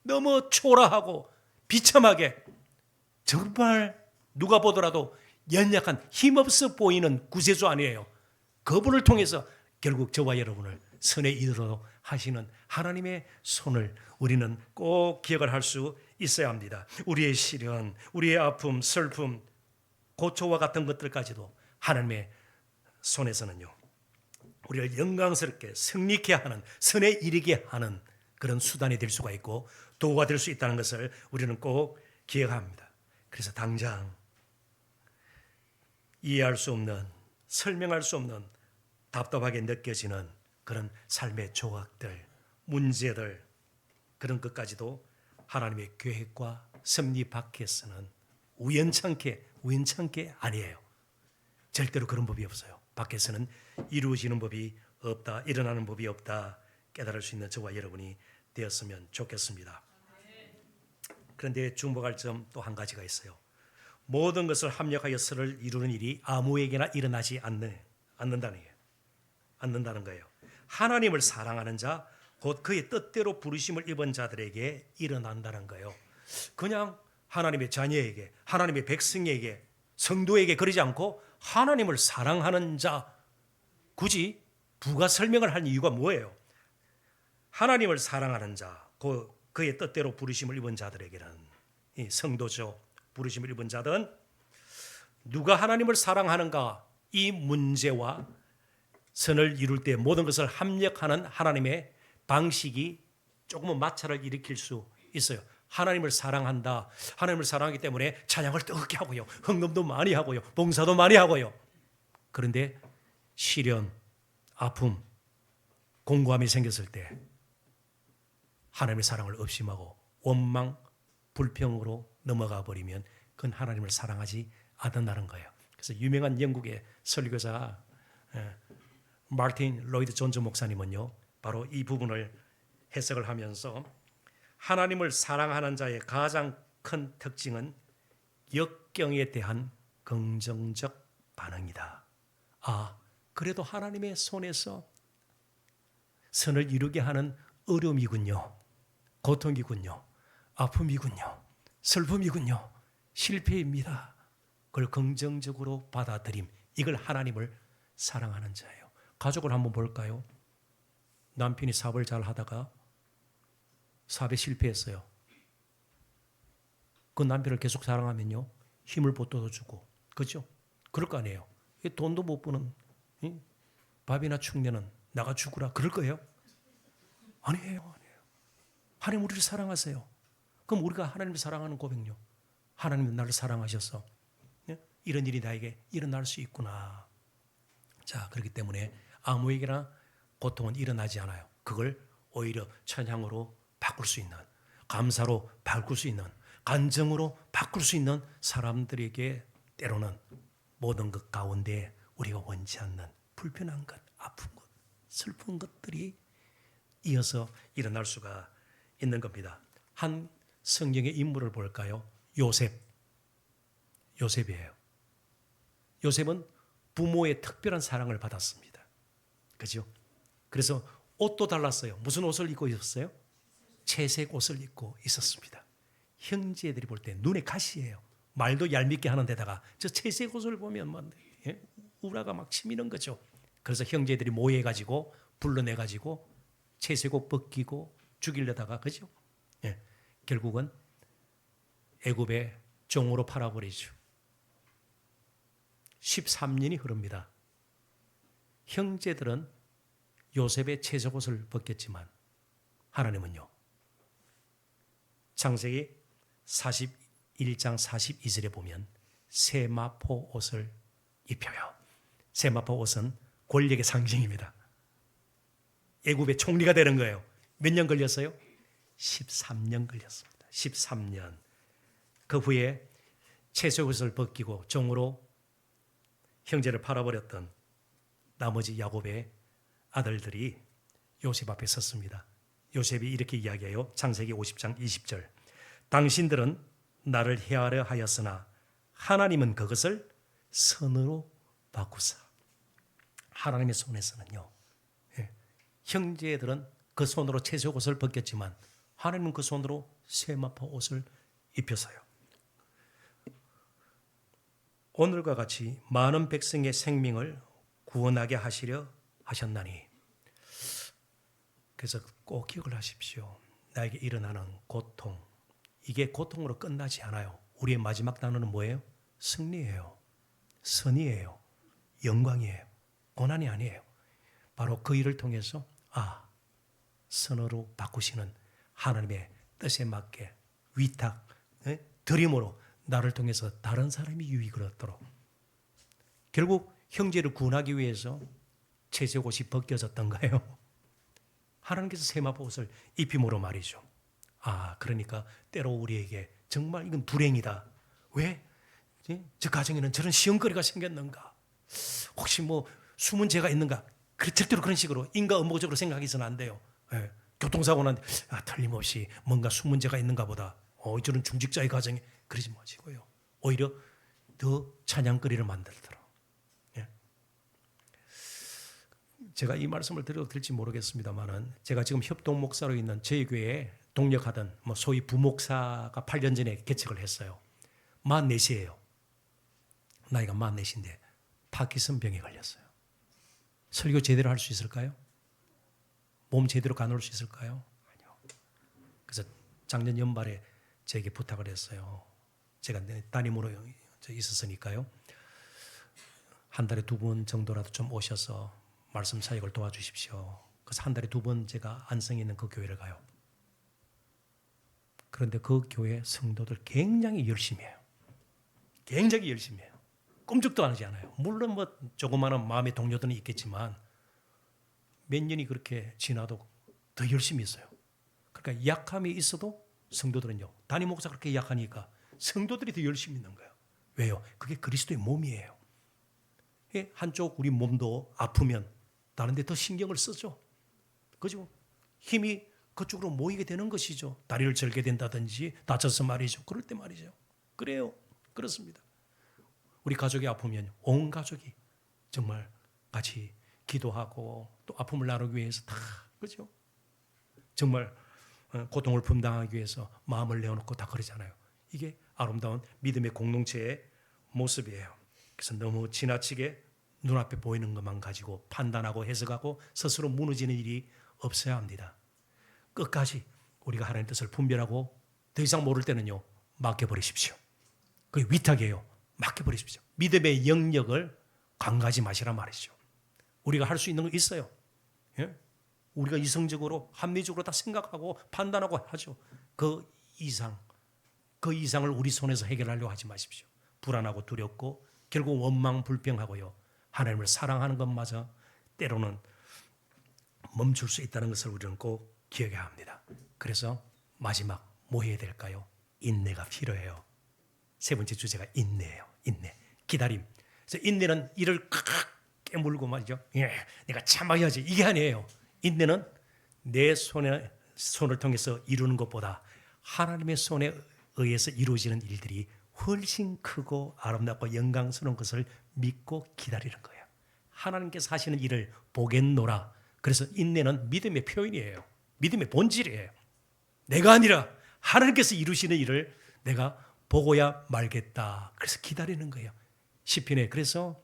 너무 초라하고 비참하게 정말 누가 보더라도 연약한 힘없어 보이는 구세주 아니에요. 그분을 통해서 결국 저와 여러분을 선에 이르도록 하시는 하나님의 손을 우리는 꼭 기억을 할 수 있어야 합니다. 우리의 시련, 우리의 아픔, 슬픔, 고초와 같은 것들까지도 하나님의 손에서는요, 우리를 영광스럽게 승리케 하는, 선에 이르게 하는 그런 수단이 될 수가 있고 도구가 될 수 있다는 것을 우리는 꼭 기억합니다. 그래서 당장 이해할 수 없는, 설명할 수 없는 답답하게 느껴지는 그런 삶의 조각들, 문제들, 그런 것까지도 하나님의 계획과 섭리 밖에서는 우연찮게 아니에요. 절대로 그런 법이 없어요. 밖에서는 이루어지는 법이 없다, 일어나는 법이 없다 깨달을 수 있는 저와 여러분이 되었으면 좋겠습니다. 그런데 주목할 점 또 한 가지가 있어요. 모든 것을 합력하여 선을 이루는 일이 아무에게나 일어나지 않는다는 거예요. 하나님을 사랑하는 자, 곧 그의 뜻대로 부르심을 입은 자들에게 일어난다는 거예요. 그냥 하나님의 자녀에게, 하나님의 백성에게, 성도에게 그러지 않고 하나님을 사랑하는 자, 굳이 부가 설명을 할 이유가 뭐예요? 하나님을 사랑하는 자, 그의 뜻대로 부르심을 입은 자들에게는, 이 성도죠, 부르심을 입은 자들은 누가 하나님을 사랑하는가, 이 문제와 선을 이룰 때 모든 것을 합력하는 하나님의 방식이 조금은 마찰을 일으킬 수 있어요. 하나님을 사랑한다. 하나님을 사랑하기 때문에 찬양을 뜨겁게 하고요, 헌금도 많이 하고요, 봉사도 많이 하고요. 그런데 시련, 아픔, 공고함이 생겼을 때 하나님의 사랑을 의심하고 원망, 불평으로 넘어가 버리면 그건 하나님을 사랑하지 않는다는 거예요. 그래서 유명한 영국의 설교자 마틴 로이드 존즈 목사님은요, 바로 이 부분을 해석을 하면서 하나님을 사랑하는 자의 가장 큰 특징은 역경에 대한 긍정적 반응이다. 그래도 하나님의 손에서 선을 이루게 하는 어려움이군요, 고통이군요, 아픔이군요, 슬픔이군요, 실패입니다. 그걸 긍정적으로 받아들임, 이걸 하나님을 사랑하는 자예요. 가족을 한번 볼까요? 남편이 사업을 잘 하다가 사업에 실패했어요. 그 남편을 계속 사랑하면요, 힘을 보태주고, 그렇죠? 그럴 거 아니에요. 돈도 못 버는 밥이나 축내는 나가 죽으라 그럴 거예요? 아니에요. 하나님 우리를 사랑하세요. 그럼 우리가 하나님을 사랑하는 고백요, 하나님은 나를 사랑하셔서 이런 일이 나에게 일어날 수 있구나. 자, 그렇기 때문에 아무에게나 고통은 일어나지 않아요. 그걸 오히려 찬양으로 바꿀 수 있는, 감사로 바꿀 수 있는, 간증으로 바꿀 수 있는 사람들에게 때로는 모든 것 가운데 우리가 원치 않는 불편한 것, 아픈 것, 슬픈 것들이 이어서 일어날 수가 있는 겁니다. 한 성경의 인물을 볼까요? 요셉이에요. 요셉은 부모의 특별한 사랑을 받았습니다. 그죠? 그래서 옷도 달랐어요. 무슨 옷을 입고 있었어요? 채색 옷을 입고 있었습니다. 형제들이 볼 때 눈에 가시예요. 말도 얄밉게 하는 데다가 저 채색 옷을 보면 뭐, 우라가 막 치미는 거죠. 그래서 형제들이 모여가지고 불러내가지고 채색 옷 벗기고 죽이려다가 그죠? 예, 결국은 애굽의 종으로 팔아버리죠. 13년이 흐릅니다. 형제들은 요셉의 채색 옷을 벗겼지만 하나님은요. 창세기 41장 42절에 보면 세마포 옷을 입혀요. 세마포 옷은 권력의 상징입니다. 애굽의 총리가 되는 거예요. 몇 년 걸렸어요? 13년 걸렸습니다. 13년. 그 후에 채색 옷을 벗기고 종으로 형제를 팔아버렸던 나머지 야곱의 아들들이 요셉 앞에 섰습니다. 요셉이 이렇게 이야기해요. 창세기 50장 20절. 당신들은 나를 해하려 하였으나 하나님은 그것을 선으로 바꾸사. 하나님의 손에서는요. 형제들은 그 손으로 채색 옷을 벗겼지만 하나님은 그 손으로 세마포 옷을 입혀서요. 오늘과 같이 많은 백성의 생명을 구원하게 하시려 하셨나니. 그래서 꼭 기억을 하십시오. 나에게 일어나는 고통, 이게 고통으로 끝나지 않아요. 우리의 마지막 단어는 뭐예요? 승리예요. 선이에요. 영광이에요. 고난이 아니에요. 바로 그 일을 통해서 선으로 바꾸시는 하나님의 뜻에 맞게 위탁, 드림으로 나를 통해서 다른 사람이 유익을 얻도록. 결국 형제를 구원하기 위해서 채색 옷이 벗겨졌던가요? 하나님께서 세마포 옷을 입힘으로 말이죠. 그러니까 때로 우리에게 정말 이건 불행이다. 왜? 저 가정에는 저런 시험거리가 생겼는가? 혹시 뭐 숨은 죄가 있는가? 절대로 그런 식으로 인과응보적으로 생각해서는 안 돼요. 교통사고 났는데 틀림없이 뭔가 숨은 죄가 있는가 보다. 저런 중직자의 가정에 그러지 마시고요. 오히려 더 찬양거리를 만들도록. 제가 이 말씀을 드려도 될지 모르겠습니다만은 제가 지금 협동 목사로 있는 저희 교회에 동력하던 소위 부목사가 8년 전에 개척을 했어요. 44이에요. 나이가 44인데 파킨슨 병에 걸렸어요. 설교 제대로 할 수 있을까요? 몸 제대로 가눌 수 있을까요? 아니요. 그래서 작년 연말에 제게 부탁을 했어요. 제가 담임으로 있었으니까요. 한 달에 2번 정도라도 좀 오셔서 말씀 사역을 도와주십시오. 그래서 한 달에 2번 제가 안성에 있는 그 교회를 가요. 그런데 그 교회 성도들 굉장히 열심히 해요. 굉장히 열심히 해요. 꼼짝도 하지 않아요. 물론 조그마한 마음의 동료들은 있겠지만 몇 년이 그렇게 지나도 더 열심히 있어요. 그러니까 약함이 있어도 성도들은요. 담임 목사가 그렇게 약하니까 성도들이 더 열심히 있는 거예요. 왜요? 그게 그리스도의 몸이에요. 한쪽 우리 몸도 아프면 다른 데 더 신경을 쓰죠. 그죠? 힘이 그쪽으로 모이게 되는 것이죠. 다리를 절게 된다든지 다쳐서 말이죠. 그럴 때 말이죠. 그래요. 그렇습니다. 우리 가족이 아프면 온 가족이 정말 같이 기도하고 또 아픔을 나누기 위해서 다 그죠? 정말 고통을 분담하기 위해서 마음을 내어놓고 다 그러잖아요. 이게 아름다운 믿음의 공동체의 모습이에요. 그래서 너무 지나치게 눈앞에 보이는 것만 가지고 판단하고 해석하고 스스로 무너지는 일이 없어야 합니다. 끝까지 우리가 하나님의 뜻을 분별하고 더 이상 모를 때는요. 맡겨버리십시오. 그게 위탁이에요. 맡겨버리십시오. 믿음의 영역을 강가하지 마시란 말이죠. 우리가 할 수 있는 거 있어요. 예? 우리가 이성적으로 합리적으로 다 생각하고 판단하고 하죠. 그 이상을 우리 손에서 해결하려고 하지 마십시오. 불안하고 두렵고 결국 원망 불평하고요. 하나님을 사랑하는 것마저 때로는 멈출 수 있다는 것을 우리는 꼭 기억해야 합니다. 그래서 마지막 뭐 해야 될까요? 인내가 필요해요. 세 번째 주제가 인내예요. 인내, 기다림. 그래서 인내는 이를 깨물고 말이죠. 내가 참아야지 이게 아니에요. 인내는 내 손을 통해서 이루는 것보다 하나님의 손에 의해서 이루어지는 일들이 훨씬 크고 아름답고 영광스러운 것을 믿고 기다리는 거예요. 하나님께서 하시는 일을 보겠노라. 그래서 인내는 믿음의 표현이에요. 믿음의 본질이에요. 내가 아니라 하나님께서 이루시는 일을 내가 보고야 말겠다. 그래서 기다리는 거예요. 시편에 그래서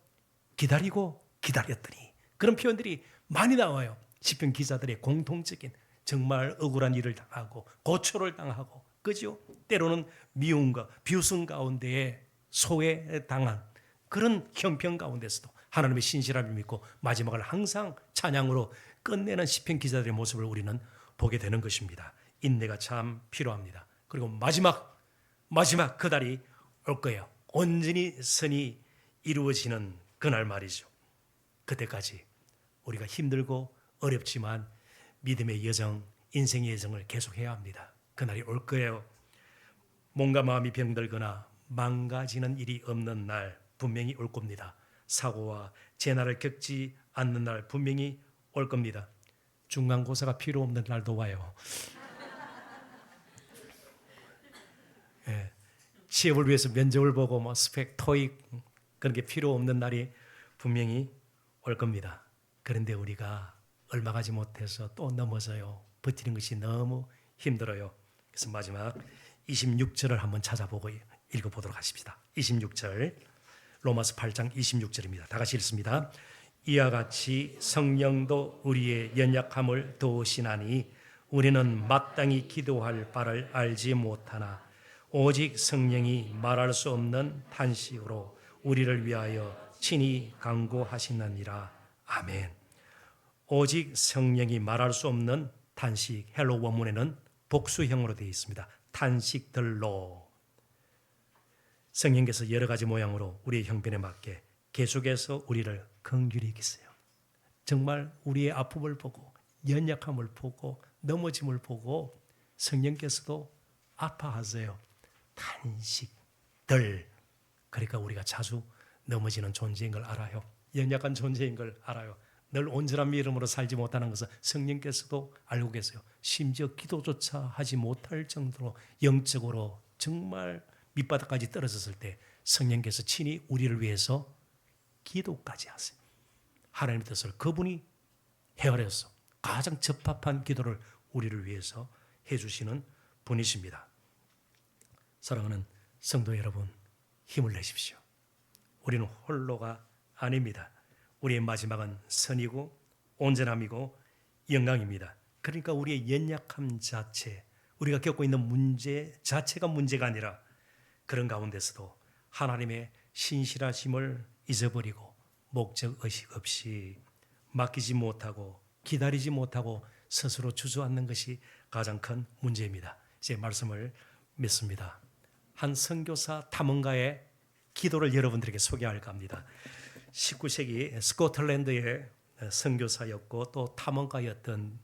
기다리고 기다렸더니 그런 표현들이 많이 나와요. 시편 기자들의 공통적인 정말 억울한 일을 당하고 고초를 당하고 그죠? 때로는 미움과 비웃음 가운데에 소외당한 그런 형편 가운데서도 하나님의 신실함을 믿고 마지막을 항상 찬양으로 끝내는 시편 기자들의 모습을 우리는 보게 되는 것입니다. 인내가 참 필요합니다. 그리고 마지막 그날이 올 거예요. 온전히 선이 이루어지는 그날 말이죠. 그때까지 우리가 힘들고 어렵지만 믿음의 여정, 인생의 여정을 계속해야 합니다. 그날이 올 거예요. 몸과 마음이 병들거나 망가지는 일이 없는 날 분명히 올 겁니다. 사고와 재난을 겪지 않는 날 분명히 올 겁니다. 중간고사가 필요 없는 날도 와요. 예, 취업을 위해서 면접을 보고 뭐 스펙, 토익 그런 게 필요 없는 날이 분명히 올 겁니다. 그런데 우리가 얼마 가지 못해서 또 넘어져요. 버티는 것이 너무 힘들어요. 그래서 마지막 26절을 한번 찾아보고 읽어보도록 하십시다. 26절 로마서 8장 26절입니다. 다 같이 읽습니다. 이와 같이 성령도 우리의 연약함을 도우시나니 우리는 마땅히 기도할 바를 알지 못하나 오직 성령이 말할 수 없는 탄식으로 우리를 위하여 친히 간구하시느니라. 아멘. 오직 성령이 말할 수 없는 탄식, 헬로 원문에는 복수형으로 되어 있습니다. 탄식들로 성령께서 여러 가지 모양으로 우리의 형편에 맞게 계속해서 우리를 긍휼히 여기세요. 정말 우리의 아픔을 보고 연약함을 보고 넘어짐을 보고 성령께서도 아파하세요. 탄식들. 그러니까 우리가 자주 넘어지는 존재인 걸 알아요. 연약한 존재인 걸 알아요. 늘 온전한 믿음으로 살지 못하는 것을 성령께서도 알고 계세요. 심지어 기도조차 하지 못할 정도로 영적으로 정말 밑바닥까지 떨어졌을 때 성령께서 친히 우리를 위해서 기도까지 하세요. 하나님의 뜻을 그분이 헤아려서 가장 적합한 기도를 우리를 위해서 해주시는 분이십니다. 사랑하는 성도 여러분, 힘을 내십시오. 우리는 홀로가 아닙니다. 우리의 마지막은 선이고 온전함이고 영광입니다. 그러니까 우리의 연약함 자체, 우리가 겪고 있는 문제 자체가 문제가 아니라 그런 가운데서도 하나님의 신실하심을 잊어버리고 목적의식 없이 맡기지 못하고 기다리지 못하고 스스로 주저앉는 것이 가장 큰 문제입니다. 제 말씀을 맺습니다. 한 선교사 탐험가의 기도를 여러분들에게 소개할까 합니다. 19세기 스코틀랜드의 선교사였고 또 탐험가였던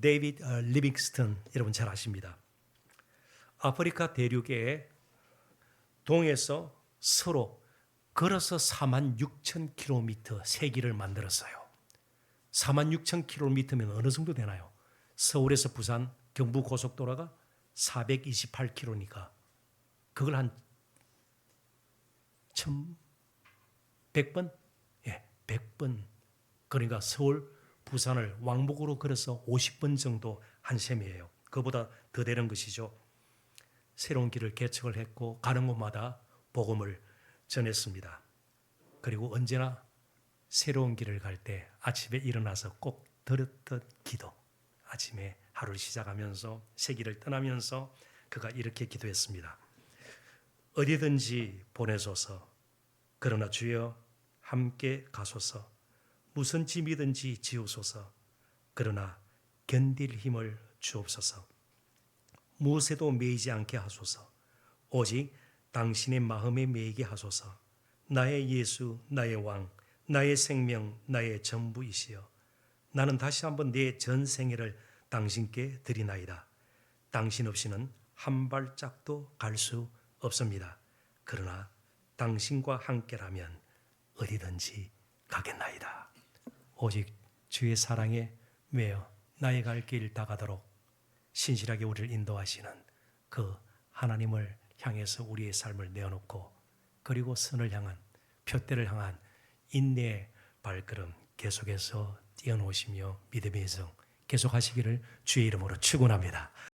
데이비드 리빙스턴, 여러분 잘 아십니다. 아프리카 대륙의 동에서 서로 걸어서 46,000km 세기를 만들었어요. 46,000km면 어느 정도 되나요? 서울에서 부산 경부고속도로가 428km니까 그걸 한 100번? 예, 100번. 그러니까 서울, 부산을 왕복으로 걸어서 50번 정도 한 셈이에요. 그보다 더 되는 것이죠. 새로운 길을 개척을 했고 가는 곳마다 복음을 전했습니다. 그리고 언제나 새로운 길을 갈 때 아침에 일어나서 꼭 들었던 기도. 아침에 하루를 시작하면서 세기를 떠나면서 그가 이렇게 기도했습니다. 어디든지 보내소서. 그러나 주여 함께 가소서. 무슨 짐이든지 지우소서. 그러나 견딜 힘을 주옵소서. 무엇에도 매이지 않게 하소서. 오직 당신의 마음에 매이게 하소서. 나의 예수, 나의 왕, 나의 생명, 나의 전부이시여. 나는 다시 한번 내 전생애를 당신께 드리나이다. 당신 없이는 한 발짝도 갈 수 없습니다. 그러나 당신과 함께라면 어디든지 가겠나이다. 오직 주의 사랑에 매여 나의 갈 길 다가도록 신실하게 우리를 인도하시는 그 하나님을 향해서 우리의 삶을 내어놓고 그리고 선을 향한 표대를 향한 인내의 발걸음 계속해서 뛰어놓으시며 믿음의 성 계속하시기를 주의 이름으로 축원합니다.